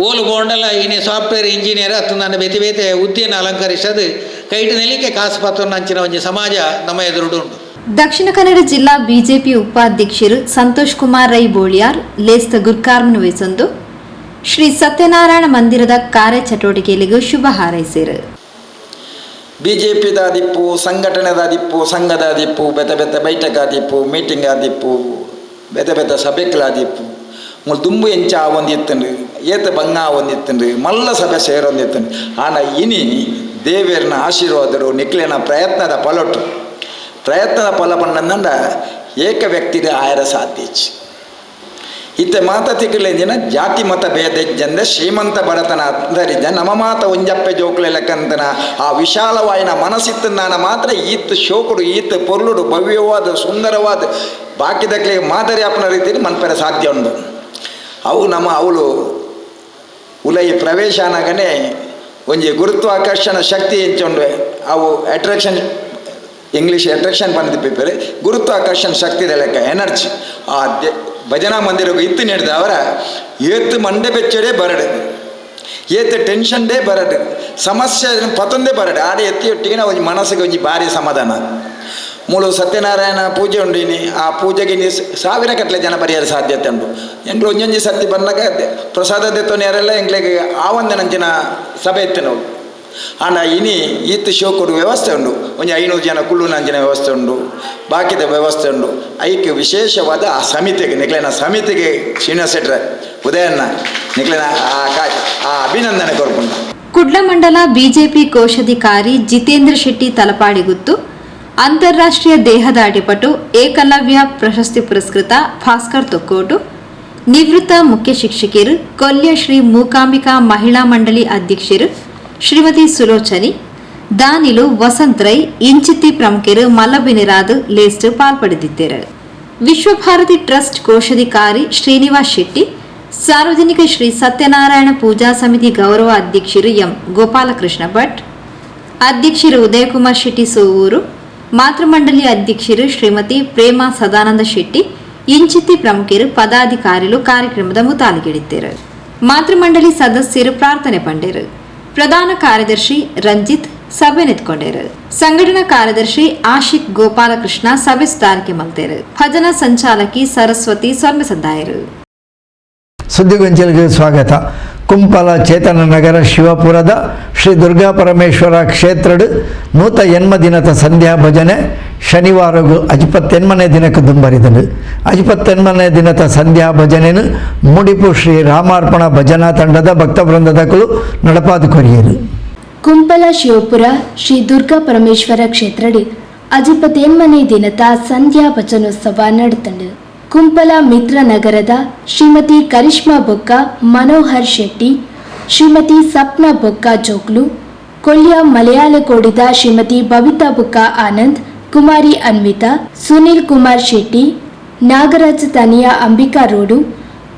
ಓಲು ಬೋಂಡಲ್ಲ ಇನಿ ಸಾಫ್ಟ್ವೇರ್ ಇಂಜಿನಿಯರ್ ಅತ್ತು ನನ್ನ ಬೇತೆ ಬೇತೆ ಹುದ್ದೆಯನ್ನು ಅಲಂಕರಿಸದು ಕೈಟ್ ನೆಲಿಕೆ ಕಾಸು ಪಾತ್ರ ಅಂಚಿನ ಒಂಜಿ ಸಮಾಜ ನಮ್ಮ ಎದುರುಡು ಉಂಟು. ದಕ್ಷಿಣ ಕನ್ನಡ ಜಿಲ್ಲಾ ಬಿಜೆಪಿ ಉಪಾಧ್ಯಕ್ಷರು ಸಂತೋಷ್ ಕುಮಾರ್ ರೈ ಬೋಳಿಯಾರ್ ಲೇಸ್ತ ಗುರ್ಕಾರ್ಮನ್ ವಹಿಸೊಂದು ಶ್ರೀ ಸತ್ಯನಾರಾಯಣ ಮಂದಿರದ ಕಾರ್ಯಚಟುವಟಿಕೆಗಳಿಗೆ ಶುಭ ಹಾರೈಸಿರು. ಬಿಜೆಪಿದ ದಿಪ್ಪು ಸಂಘಟನೆದ ದಿಪ್ಪು ಸಂಘದ ದಿಪ್ಪು ಬೆತೆ ಬೆತೆ ಬೈಠಕ ದಿಪ್ಪು ಮೀಟಿಂಗ್ ದಿಪ್ಪು ಬೆತೆ ಬೆತೆ ಸಭೆಗಳ ದಿಪ್ಪು ಮುಲ್ ದುಂಬು ಎಂಚ ಒಂದಿತ್ತಂಡು ಏತ ಬಂಗ ಒಂದಿತ್ತಂಡು ಮಲ್ಲ ಸಭೆ ಸೇರೊಂದಿತ್ತಂಡು ಆಂಡ ಇನಿ ದೇವೇರನ ಆಶೀರ್ವಾದರು ನಿಕ್ಲಿನ ಪ್ರಯತ್ನದ ಫಲೊಟ್ಟು ಪ್ರಯತ್ನದ ಫಲ ಪಂಡಂದ ಏಕ ವ್ಯಕ್ತಿಗೆ ಆಯರ ಸಾಧ್ಯಚ್ ಇತ್ತೆ ಮಾತ ತಿಕ್ಕಲೆಂಜಿನ ಜಾತಿ ಮತ ಭೇದಜ್ಜಂದ ಶ್ರೀಮಂತ ಬಡತನ ಅಂದರಿದ್ದ ನಮ್ಮ ಮಾತ ಒಂಜಪ್ಪೆ ಜೋಕ್ಲೆ ಲೆಕ್ಕಂತನ ಆ ವಿಶಾಲವಾಯಿನ ಮನಸ್ಸಿತ್ತಂದಾನ ಮಾತ್ರ ಈತ್ ಶೋಕುಡು ಈತ್ ಪೊರ್ಲುಡು ಭವ್ಯವಾದ ಸುಂದರವಾದ ಬಾಕಿದಕ್ಲೆ ಮಾದರಿ ಅಪ್ಪನ ರೀತಿಯಲ್ಲಿ ಮನ್ಪೆರ ಸಾಧ್ಯ ಉಂಟು. ಅವು ನಮ್ಮ ಅವಳು ಉಲೈ ಪ್ರವೇಶ ಅನ್ನಗನೆ ಒಂಜಿ ಗುರುತ್ವಾಕರ್ಷಣ ಶಕ್ತಿ ಹೆಂಚೊಂಡು ಅವು ಅಟ್ರಾಕ್ಷನ್ ಇಂಗ್ಲೀಷ್ ಅಟ್ರಾಕ್ಷನ್ ಬಂದು ಪೇಪರ್ ಗುರುತ್ವಾಕರ್ಷಣ ಶಕ್ತಿದ ಲೆಕ್ಕ ಎನರ್ಜಿ ಆ ಭಜನಾ ಮಂದಿರಕ್ಕೆ ಇತ್ತು ನೀಡಿದ ಅವರ ಏತ್ತು ಮಂಡೆ ಬೆಚ್ಚಡೆ ಬರಡು ಏತ್ತು ಟೆನ್ಷನ್ ಡೇ ಬರಡು ಸಮಸ್ಯೆ ಪತೊಂದೇ ಬರಡು ಆಡೆ ಎತ್ತಿಯೊಟ್ಟಿಗೆ ನಾವು ಒಂಜಿ ಮನಸ್ಸಿಗೆ ಒಂಜಿ ಭಾರಿ ಸಮಾಧಾನ. ಮೂಲು ಸತ್ಯನಾರಾಯಣ ಪೂಜೆ ಉಂಡಿನಿ ಆ ಪೂಜೆಗೆ ನೀ 1000 ಕಟ್ಲೆ ಜನ ಬರೆಯಲು ಸಾಧ್ಯತೆ ಉಂಟು. ಎಂಗ್ಳು ಒಂಜೊಂಜಿ ಸತಿ ಬಂದಾಗ ಪ್ರಸಾದ ದೆತ್ತೋನೆಯರೆಲ್ಲ ಎಂಗ್ಳಿಗೆ ಆ ಒಂದು ನಂಚಿನ ಸಭೆ ಇತ್ತು ನಾವು ಆಂಡ ಇನಿ ಈತ್ ಶೋಕುಡು ವ್ಯವಸ್ಥೆ ಉಂಡು ಒಂಜಿ 500 ಜನ ಕುಳ್ಳು ನಂಚಿನ ವ್ಯವಸ್ಥೆ ಉಂಡು ಬಾಕಿದ ವ್ಯವಸ್ಥೆ ಉಂಡು ಐಕ್ಯ ವಿಶೇಷವಾದ ಆ ಸಮಿತಿಗೆ ನಿಕ್ಲಿನ ಸಮಿತಿಗೆ ಶ್ರೀನಿವಾಸ ಶೆಟ್ರ ಉದಯನ್ನ ನಿಕ್ಲಿನ ಆ ಅಭಿನಂದನೆ ಕೊರ್ಕೊಂಡು. ಕುಡ್ಲ ಮಂಡಲ ಬಿಜೆಪಿ ಕೋಶಾಧಿಕಾರಿ ಜಿತೇಂದ್ರ ಶೆಟ್ಟಿ ತಲಪಾಡಿಗುತ್ತು ಅಂತಾರಾಷ್ಟ್ರೀಯ ದೇಹದಾಟಿಪಟು ಏಕಲವ್ಯ ಪ್ರಶಸ್ತಿ ಪುರಸ್ಕೃತ ಭಾಸ್ಕರ್ ತೊಕ್ಕೋಟು ನಿವೃತ್ತ ಮುಖ್ಯ ಶಿಕ್ಷಕಿಯರು ಕೊಲ್ಯ ಶ್ರೀ ಮೂಕಾಂಬಿಕಾ ಮಹಿಳಾ ಮಂಡಳಿ ಅಧ್ಯಕ್ಷರು ಶ್ರೀಮತಿ ಸುಲೋಚನಿ ದಾನಿಲು ವಸಂತ್ ರೈ ಇಂಚಿತ್ತಿ ಪ್ರಮುಖರು ಮಲ್ಲಬಿನಿರಾದು ಲೇಸ್ಟ್ ಪಾಲ್ಪಡೆದಿದ್ದರು. ವಿಶ್ವಭಾರತಿ ಟ್ರಸ್ಟ್ ಕೋಶಾಧಿಕಾರಿ ಶ್ರೀನಿವಾಸ್ ಶೆಟ್ಟಿ ಸಾರ್ವಜನಿಕ ಶ್ರೀ ಸತ್ಯನಾರಾಯಣ ಪೂಜಾ ಸಮಿತಿ ಗೌರವ ಅಧ್ಯಕ್ಷರು ಎಂ ಗೋಪಾಲಕೃಷ್ಣ ಭಟ್ ಅಧ್ಯಕ್ಷರು ಉದಯಕುಮಾರ್ ಶೆಟ್ಟಿ ಸೋವೂರು ಮಾತೃಮಂಡಳಿ ಅಧ್ಯಕ್ಷರು ಶ್ರೀಮತಿ ಪ್ರೇಮಾ ಸದಾನಂದ ಶೆಟ್ಟಿ ಇಂಚಿತ್ತಿ ಪ್ರಮುಖರು ಪದಾಧಿಕಾರಿಗಳು ಕಾರ್ಯಕ್ರಮದ ಮುತಾಲಿಗಿಡಿದ್ದರು. ಮಾತೃಮಂಡಳಿ ಸದಸ್ಯರು ಪ್ರಾರ್ಥನೆ ಪಂಡರು. ಪ್ರಧಾನ ಕಾರ್ಯದರ್ಶಿ ರಂಜಿತ್ ಸಭೆ ನೆತ್ಕೊಂಡರು. ಸಂಘಟನಾ ಕಾರ್ಯದರ್ಶಿ ಆಶಿಕ್ ಗೋಪಾಲಕೃಷ್ಣ ಸಭೆ ಸುಧಾರಿಕೆ ಮಲ್ತೇರು. ಭಜನಾ ಸಂಚಾಲಕಿ ಸರಸ್ವತಿ ಸ್ವರ್ಣ ಸಂದಾಯರು. ಸುದ್ದಿಗೊಂಚಲಿಗೆ ಸ್ವಾಗತ. ಕುಂಪಲ ಚೇತನ ನಗರ ಶಿವಪುರದ ಶ್ರೀ ದುರ್ಗಾ ಪರಮೇಶ್ವರ ಕ್ಷೇತ್ರಡು ನೂತ ಎನ್ಮ ದಿನದ ಸಂಧ್ಯಾ ಭಜನೆ ಶನಿವಾರಗೂ 58ನೇ ದಿನಕ್ಕೆ ದುಂಬರಿದನು. 58ನೇ ದಿನದ ಸಂಧ್ಯಾ ಭಜನೆಯನ್ನು ಮುಡಿಪು ಶ್ರೀ ರಾಮಾರ್ಪಣ ಭಜನಾ ತಂಡದ ಭಕ್ತವೃಂದದಕ್ಕೂ ನಡಪಾದು ಕೊರಿಯರು. ಕುಂಪಲ ಶಿವಪುರ ಶ್ರೀ ದುರ್ಗಾ ಪರಮೇಶ್ವರ ಕ್ಷೇತ್ರಡಿ 58ನೇ ದಿನದ ಸಂಧ್ಯಾ ಭಜನೋತ್ಸವ ನಡೆತಂಡು. ಕುಂಪಲ ಮಿತ್ರ ನಗರದ ಶ್ರೀಮತಿ ಕರಿಷ್ಮಾ ಬೊಕ್ಕ ಮನೋಹರ್ ಶೆಟ್ಟಿ, ಶ್ರೀಮತಿ ಸಪ್ನಾ ಬೊಕ್ಕ ಜೋಗ್ಲು, ಕೊಲ್ಯ ಮಲಯಾಳಕೋಡಿದ ಶ್ರೀಮತಿ ಬಬಿತಾ ಬೊಕ್ಕ ಆನಂದ್, ಕುಮಾರಿ ಅನ್ವಿತಾ, ಸುನಿಲ್ ಕುಮಾರ್ ಶೆಟ್ಟಿ, ನಾಗರಾಜ್ ತನಿಯಾ ಅಂಬಿಕಾ ರೋಡು,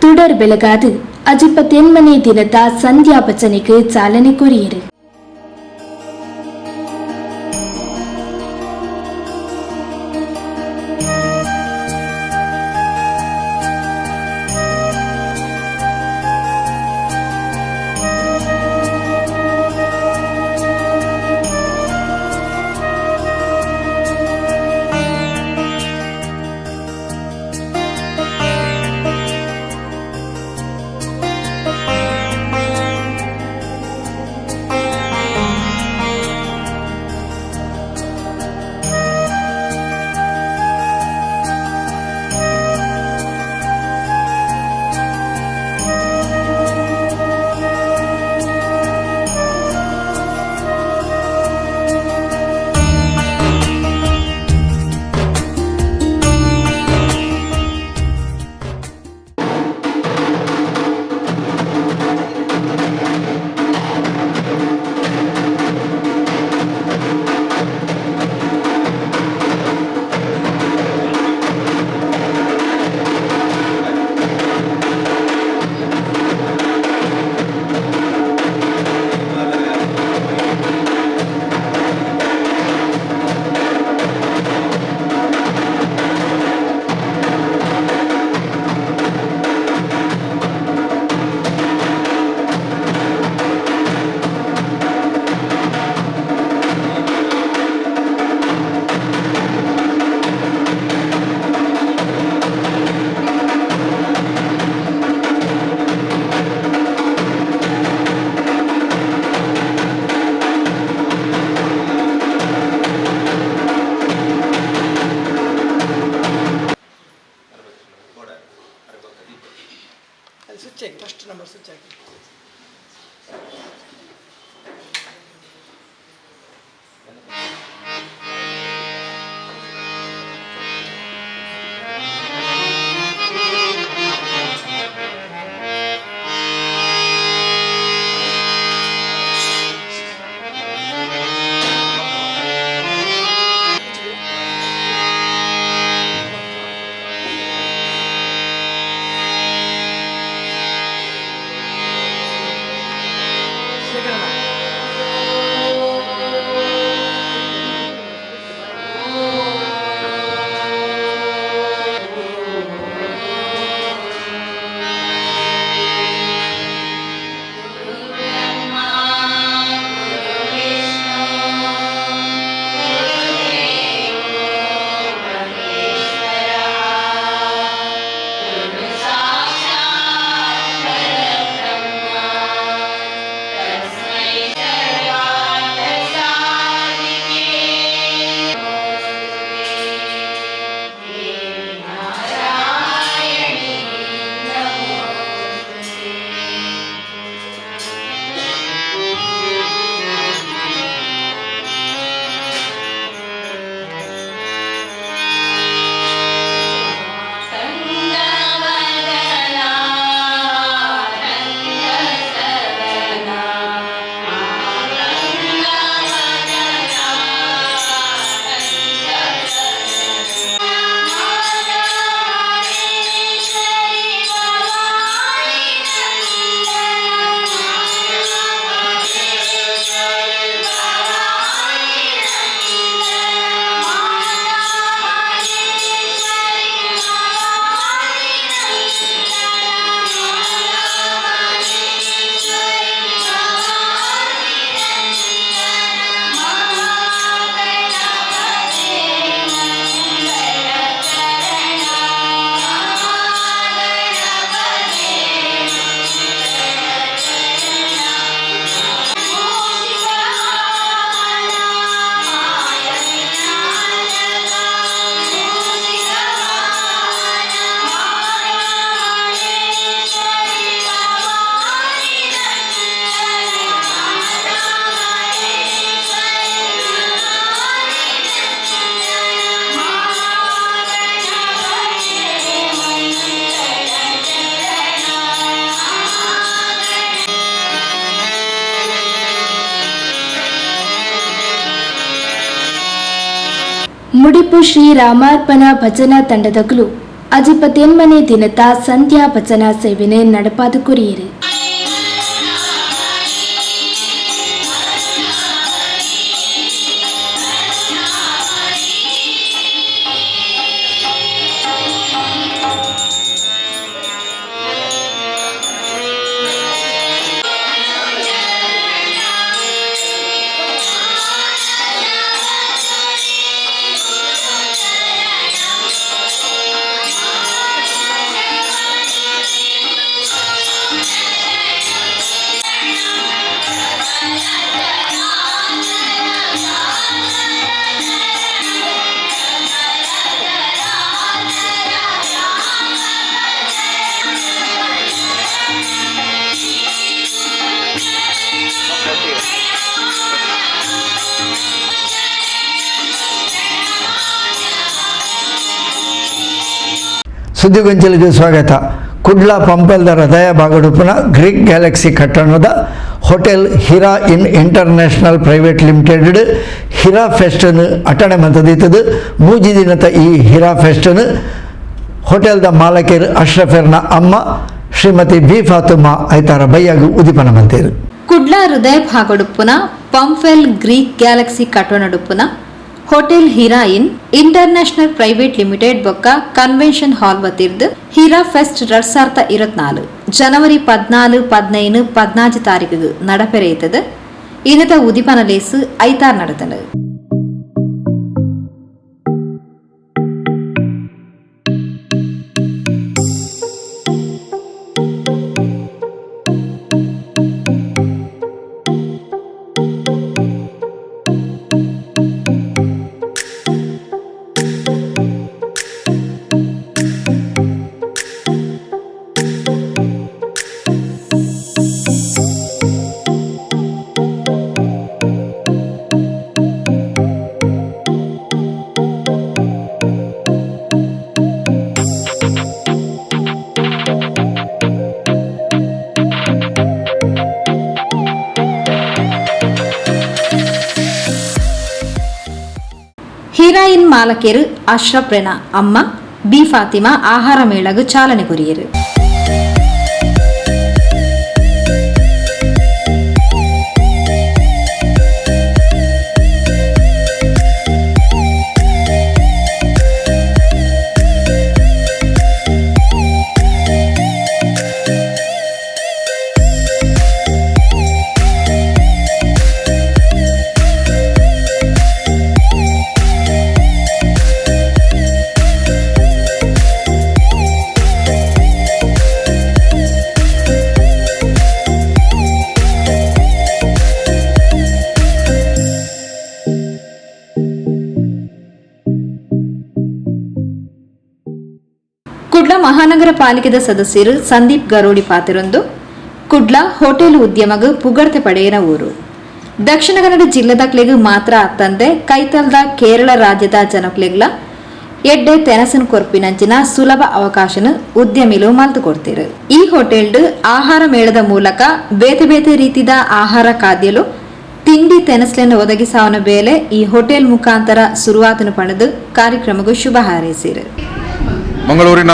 ತುಡರ್ ಬೆಳಗಾದು 58ನೇ ದಿನದ ಸಂಧ್ಯಾ ಭಜನೆಗೆ ಚಾಲನೆ ಕೊರಿಯರು. ಮುಡಿಪು ಶ್ರೀ ರಾಮಾರ್ಪಣಾ ಭಜನಾ ತಂಡದಗಳು ಅಜಿಪತೆನ್ಮನೆ ದಿನದ ಸಂಧ್ಯಾ ಭಜನಾ ಸೇವೆನೆ ನಡಪಾದು ಕುರಿಯರು. ಸುದ್ದಿಗೊಂಚಲಿಗೆ ಸ್ವಾಗತ. ಕುಡ್ಲ ಪಂಪಲ್ದ ಹೃದಯ ಭಾಗಡುಪುನ ಗ್ರೀಕ್ ಗ್ಯಾಲಕ್ಸಿ ಕಟ್ಟಣದ ಹೋಟೆಲ್ ಹಿರಾ ಇನ್ ಇಂಟರ್ನ್ಯಾಷನಲ್ ಪ್ರೈವೇಟ್ ಲಿಮಿಟೆಡ್ ಹಿರಾ ಫೆಸ್ಟನ್ನು ಅಟಣೆ ಮಂತದಿತ್ತದು. ಮೂಜಿ ದಿನದ ಈ ಹಿರಾ ಫೆಸ್ಟನ್ನು ಹೋಟೆಲ್ದ ಮಾಲಕರು ಅಶ್ರಫರ್ನ ಅಮ್ಮ ಶ್ರೀಮತಿ ಬಿ ಫಾತುಮಾ ಐತಾರ ಬೈಯಾಗ ಉದಿಪನ ಮಂತೇರು. ಕುಡ್ಲ ಹೃದಯ ಭಾಗಡುಪ್ಪುನ ಪಂಫೆಲ್ ಗ್ರೀಕ್ ಗ್ಯಾಲಕ್ಸಿ ಕಟ್ಟಣಡುಪ್ಪುನ ಹೋಟೆಲ್ ಹಿರಾ ಇನ್ ಇಂಟರ್ನ್ಯಾಷನಲ್ ಪ್ರೈವೇಟ್ ಲಿಮಿಟೆಡ್ ಬೊಕ್ಕ ಕನ್ವೆನ್ಷನ್ ಹಾಲ್ ವತಿರ್ದು ಹಿರಾ ಫೆಸ್ಟ್ 2024 ಜನವರಿ 14, 15, 14 ತಾರೀಕು நடப்பெறையது. இனத உதிப்பன லேசு ஐத்தார் நடத்தன. ಹಿರಾಯಿನ್ ಮಾಲಕರು ಅಶ್ರಫ್ ರೆನಾ ಅಮ್ಮ ಬಿ ಫಾತಿಮಾ ಆಹಾರ ಮೇಳಗೂ ಚಾಲನೆ ಕೊರಿಯರು. ಕುಡ್ಲ ಮಹಾನಗರ ಪಾಲಿಕೆದ ಸದಸ್ಯರು ಸಂದೀಪ್ ಗರೋಡಿ ಪಾತ್ರರೊಂದು ಕುಡ್ಲ ಹೋಟೆಲ್ ಉದ್ಯಮಗೂ ಪುಗಡ್ತೆ ಪಡೆಯನ ಊರು. ದಕ್ಷಿಣ ಕನ್ನಡ ಜಿಲ್ಲೆದಕ್ಲೆಗೂ ಮಾತ್ರ ಅತ್ತಂದೆ ಕೈತಲ್ದ ಕೇರಳ ರಾಜ್ಯದ ಜನಕ್ಲೆಗ್ಲ ಎಡ್ಡೆ ತೆನಸನ್ ಕೊರ್ಪಿನಂಚಿನ ಸುಲಭ ಅವಕಾಶನ ಉದ್ಯಮಿಲು ಮಲ್ತು ಕೊಡ್ತೀರು. ಈ ಹೋಟೆಲ್ ಆಹಾರ ಮೇಳದ ಮೂಲಕ ಬೇತೆ ಬೇತೆ ರೀತಿದ ಆಹಾರ ಖಾದ್ಯಲು ತಿಂಡಿ ತೆನಸ್ಲೆನ್ನು ಒದಗಿಸಾವನ ಬೇಲೆ ಈ ಹೋಟೆಲ್ ಮುಖಾಂತರ ಶುರುವಾತನು ಪಡೆದು ಕಾರ್ಯಕ್ರಮಗೂ ಶುಭ ಹಾರೈಸಿರು. ಮಂಗಳೂರಿನ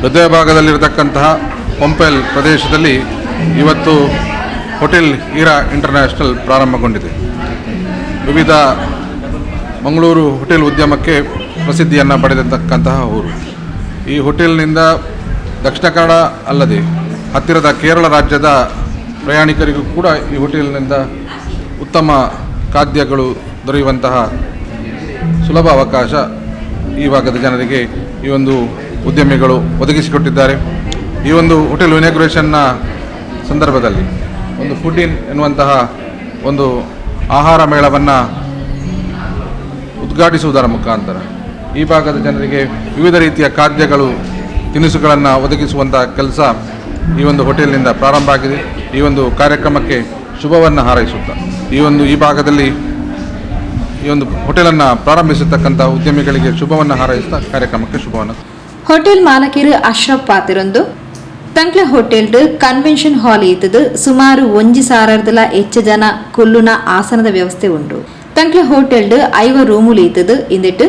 ಹೃದಯ ಭಾಗದಲ್ಲಿರತಕ್ಕಂತಹ ಪಂಪೆಲ್ ಪ್ರದೇಶದಲ್ಲಿ ಇವತ್ತು ಹೋಟೆಲ್ ಹೀರಾ ಇಂಟರ್ನ್ಯಾಷನಲ್ ಪ್ರಾರಂಭಗೊಂಡಿದೆ. ವಿವಿಧ ಮಂಗಳೂರು ಹೋಟೆಲ್ ಉದ್ಯಮಕ್ಕೆ ಪ್ರಸಿದ್ಧಿಯನ್ನು ಪಡೆದಿರತಕ್ಕಂತಹ ಊರು. ಈ ಹೋಟೆಲ್ನಿಂದ ದಕ್ಷಿಣ ಕನ್ನಡ ಅಲ್ಲದೆ ಹತ್ತಿರದ ಕೇರಳ ರಾಜ್ಯದ ಪ್ರಯಾಣಿಕರಿಗೂ ಕೂಡ ಈ ಹೋಟೆಲ್ನಿಂದ ಉತ್ತಮ ಖಾದ್ಯಗಳು ದೊರೆಯುವಂತಹ ಸುಲಭ ಅವಕಾಶ ಈ ಭಾಗದ ಜನರಿಗೆ ಈ ಒಂದು ಉದ್ಯಮಿಗಳು ಒದಗಿಸಿಕೊಟ್ಟಿದ್ದಾರೆ. ಈ ಒಂದು ಹೋಟೆಲ್ ಇನಾಗ್ರೇಷನ್ನ ಸಂದರ್ಭದಲ್ಲಿ ಒಂದು ಫುಡ್ ಇನ್ ಎನ್ನುವಂತಹ ಒಂದು ಆಹಾರ ಮೇಳವನ್ನು ಉದ್ಘಾಟಿಸುವುದರ ಮುಖಾಂತರ ಈ ಭಾಗದ ಜನರಿಗೆ ವಿವಿಧ ರೀತಿಯ ಖಾದ್ಯಗಳು ತಿನಿಸುಗಳನ್ನು ಒದಗಿಸುವಂಥ ಕೆಲಸ ಈ ಒಂದು ಹೋಟೆಲ್ನಿಂದ ಪ್ರಾರಂಭ ಆಗಿದೆ. ಈ ಒಂದು ಕಾರ್ಯಕ್ರಮಕ್ಕೆ ಶುಭವನ್ನು ಹಾರೈಸುತ್ತಾ ಈ ಭಾಗದಲ್ಲಿ ಈ ಒಂದು ಹೋಟೆಲನ್ನು ಪ್ರಾರಂಭಿಸತಕ್ಕಂಥ ಉದ್ಯಮಿಗಳಿಗೆ ಶುಭವನ್ನು ಹಾರೈಸುತ್ತಾ ಕಾರ್ಯಕ್ರಮಕ್ಕೆ ಶುಭವನ್ನು. ಹೋಟೆಲ್ ಮಾಲಕರು ಅಶ್ರಫ್ ಪಾತಿರೊಂದು ತಂಕ್ಲೆ ಹೋಟೆಲ್ ಕನ್ವೆನ್ಷನ್ ಹಾಲ್ ಇದ್ದದು ಸುಮಾರು 1,000 ಹೆಚ್ಚು ಜನ ಕುಲ್ಲುನ ಆಸನದ ವ್ಯವಸ್ಥೆ ಉಂಟು. ತಂಕ್ಲೆ ಹೋಟೆಲ್ 5 ರೂಮುಲು ಇದ್ದದು ಇಂದಿಟ್ಟು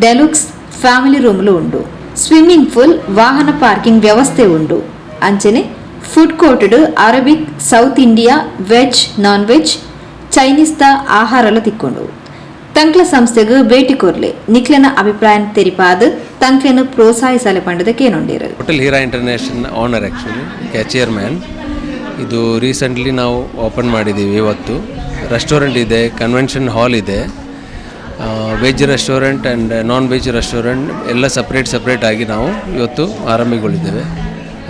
ಡೆಲುಕ್ಸ್ ಫ್ಯಾಮಿಲಿ ರೂಮ್ಲು ಉಂಡು. ಸ್ವಿಮ್ಮಿಂಗ್ ಪೂಲ್, ವಾಹನ ಪಾರ್ಕಿಂಗ್ ವ್ಯವಸ್ಥೆ ಉಂಡು. ಅಂಚನೆ food court Arabic, South India, veg, non veg, ಚೈನೀಸ್ದ ಆಹಾರಲು ತಿಕ್ಕೊಂಡು ತಂಕ್ಲ ಸಂಸ್ಥೆಗೆ ಭೇಟಿ ಕೊರ್ಲೆ ನಿಕ್ಲೆನ ಅಭಿಪ್ರಾಯ ತೆರಿಪಾದ ತಂಕ್ಲೆನ ಪ್ರೋತ್ಸಾಹಿಸಲೆ ಪಂಡದಕ್ಕೇನೊಂಡಿರು. Hotel Heera international owner actually chairman. ಇದು ರೀಸೆಂಟ್ಲಿ ನಾವು ಓಪನ್ ಮಾಡಿದ್ದೀವಿ. ಇವತ್ತು ರೆಸ್ಟೋರೆಂಟ್ ಇದೆ, ಕನ್ವೆನ್ಷನ್ ಹಾಲ್ ಇದೆ, veg restaurant and non veg restaurant ಎಲ್ಲ ಸಪ್ರೇಟ್ ಆಗಿ ನಾವು ಇವತ್ತು ಆರಂಭಗೊಳಿದ್ದೇವೆ.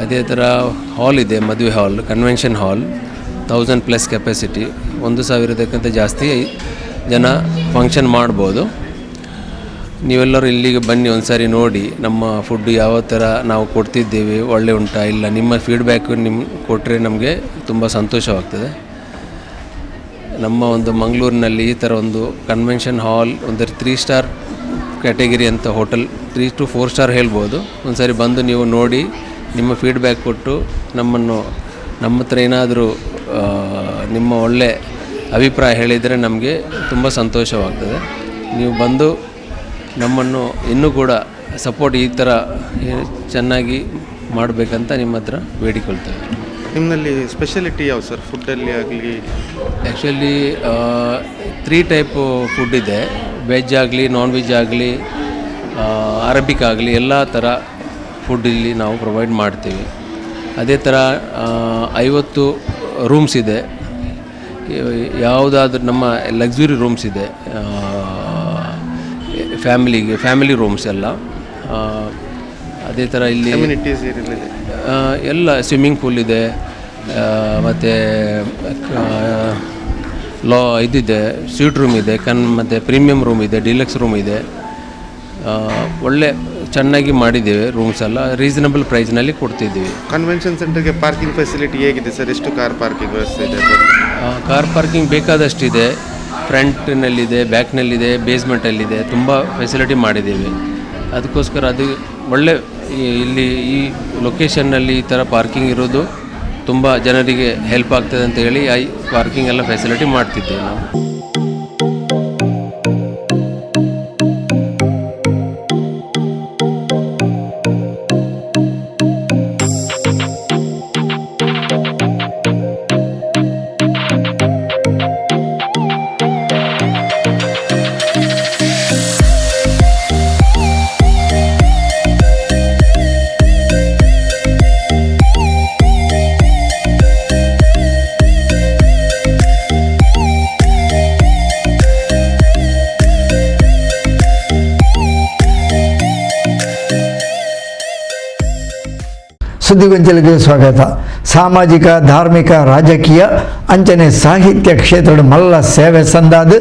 ಅದೇ ಥರ ಹಾಲ್ ಇದೆ, ಮದುವೆ ಹಾಲ್, ಕನ್ವೆನ್ಷನ್ ಹಾಲ್, 1000+ ಕೆಪಾಸಿಟಿ, 1000ಕ್ಕಿಂತ ಜಾಸ್ತಿ ಜನ ಫಂಕ್ಷನ್ ಮಾಡ್ಬೋದು. ನೀವೆಲ್ಲರೂ ಇಲ್ಲಿಗೆ ಬನ್ನಿ, ಒಂದು ಸಾರಿ ನೋಡಿ ನಮ್ಮ ಫುಡ್ಡು ಯಾವ ಥರ ನಾವು ಕೊಡ್ತಿದ್ದೇವೆ, ಒಳ್ಳೆ ಉಂಟಾ ಇಲ್ಲ, ನಿಮ್ಮ ಫೀಡ್ಬ್ಯಾಕು ಕೊಟ್ಟರೆ ನಮಗೆ ತುಂಬ ಸಂತೋಷವಾಗ್ತದೆ. ನಮ್ಮ ಒಂದು ಮಂಗಳೂರಿನಲ್ಲಿ ಈ ಥರ ಒಂದು ಕನ್ವೆನ್ಷನ್ ಹಾಲ್, ಒಂದು 3 ಸ್ಟಾರ್ ಕ್ಯಾಟಗರಿ ಅಂತ ಹೋಟೆಲ್, 3 to 4 ಸ್ಟಾರ್ ಹೇಳ್ಬೋದು. ಒಂದು ಸಾರಿ ಬಂದು ನೀವು ನೋಡಿ ನಿಮ್ಮ ಫೀಡ್ಬ್ಯಾಕ್ ಕೊಟ್ಟು ನಮ್ಮ ಹತ್ರ ಏನಾದರೂ ನಿಮ್ಮ ಒಳ್ಳೆ ಅಭಿಪ್ರಾಯ ಹೇಳಿದರೆ ನಮಗೆ ತುಂಬ ಸಂತೋಷವಾಗ್ತದೆ. ನೀವು ಬಂದು ನಮ್ಮನ್ನು ಇನ್ನೂ ಕೂಡ ಸಪೋರ್ಟ್ ಈ ಥರ ಚೆನ್ನಾಗಿ ಮಾಡಬೇಕಂತ ನಿಮ್ಮ ಹತ್ರ ಬೇಡಿಕೊಳ್ತೇವೆ. ನಿಮ್ಮಲ್ಲಿ ಸ್ಪೆಷಾಲಿಟಿ ಯಾವ ಸರ್ ಫುಡ್ಡಲ್ಲಿ ಆಗಲಿ? ಆ್ಯಕ್ಚುಲಿ 3 ಟೈಪು ಫುಡ್ ಇದೆ. ವೆಜ್ ಆಗಲಿ, ನಾನ್ ವೆಜ್ ಆಗಲಿ, ಅರಬಿಕ್ ಆಗಲಿ, ಎಲ್ಲ ಥರ ಫುಡ್ ಇಲ್ಲಿ ನಾವು ಪ್ರೊವೈಡ್ ಮಾಡ್ತೀವಿ. ಅದೇ ಥರ 50 ರೂಮ್ಸ್ ಇದೆ. ಯಾವುದಾದ್ರೂ ನಮ್ಮ ಲಕ್ಸುರಿ ರೂಮ್ಸ್ ಇದೆ, ಫ್ಯಾಮಿಲಿ ರೂಮ್ಸ್ ಎಲ್ಲ. ಅದೇ ಥರ ಇಲ್ಲಿ ಎಲ್ಲ ಸ್ವಿಮ್ಮಿಂಗ್ ಪೂಲ್ ಇದೆ, ಮತ್ತು ಇದಿದೆ, ಸ್ವೀಟ್ ರೂಮ್ ಇದೆ, ಮತ್ತು ಪ್ರೀಮಿಯಂ ರೂಮ್ ಇದೆ, ಡಿಲಕ್ಸ್ ರೂಮ್ ಇದೆ. ಒಳ್ಳೆ ಚೆನ್ನಾಗಿ ಮಾಡಿದ್ದೇವೆ. ರೂಮ್ಸ್ ಎಲ್ಲ ರೀಸನಬಲ್ ಪ್ರೈಸ್ನಲ್ಲಿ ಕೊಡ್ತಿದ್ದೀವಿ. ಕನ್ವೆನ್ಷನ್ ಸೆಂಟರ್ಗೆ ಪಾರ್ಕಿಂಗ್ ಫೆಸಿಲಿಟಿ ಹೇಗಿದೆ ಸರ್? ಎಷ್ಟು ಕಾರ್ ಪಾರ್ಕಿಂಗ್ ವ್ಯವಸ್ಥೆ ಇದೆ? Car parking ಬೇಕಾದಷ್ಟಿದೆ. ಫ್ರಂಟ್ನಲ್ಲಿದೆ, ಬ್ಯಾಕ್ನಲ್ಲಿದೆ, ಬೇಸ್ಮೆಂಟಲ್ಲಿದೆ, ತುಂಬ ಫೆಸಿಲಿಟಿ ಮಾಡಿದ್ದೀವಿ. ಅದಕ್ಕೋಸ್ಕರ ಅದು ಒಳ್ಳೆ ಇಲ್ಲಿ ಈ ಲೊಕೇಶನ್ನಲ್ಲಿ ಈ ಥರ ಪಾರ್ಕಿಂಗ್ ಇರೋದು ತುಂಬ ಜನರಿಗೆ ಹೆಲ್ಪ್ ಆಗ್ತದೆ ಅಂತ ಹೇಳಿ ಪಾರ್ಕಿಂಗ್ ಎಲ್ಲ ಫೆಸಿಲಿಟಿ ಮಾಡ್ತಿದ್ದೇವೆ ನಾವು. ಸುದ್ದಿಗೊಂಚಲಿಗೆ ಸ್ವಾಗತ. ಸಾಮಾಜಿಕ, ಧಾರ್ಮಿಕ, ರಾಜಕೀಯ ಅಂಚನೆ ಸಾಹಿತ್ಯ ಕ್ಷೇತ್ರದ ಮಲ್ಲ ಸೇವೆ ಸಂದಾದ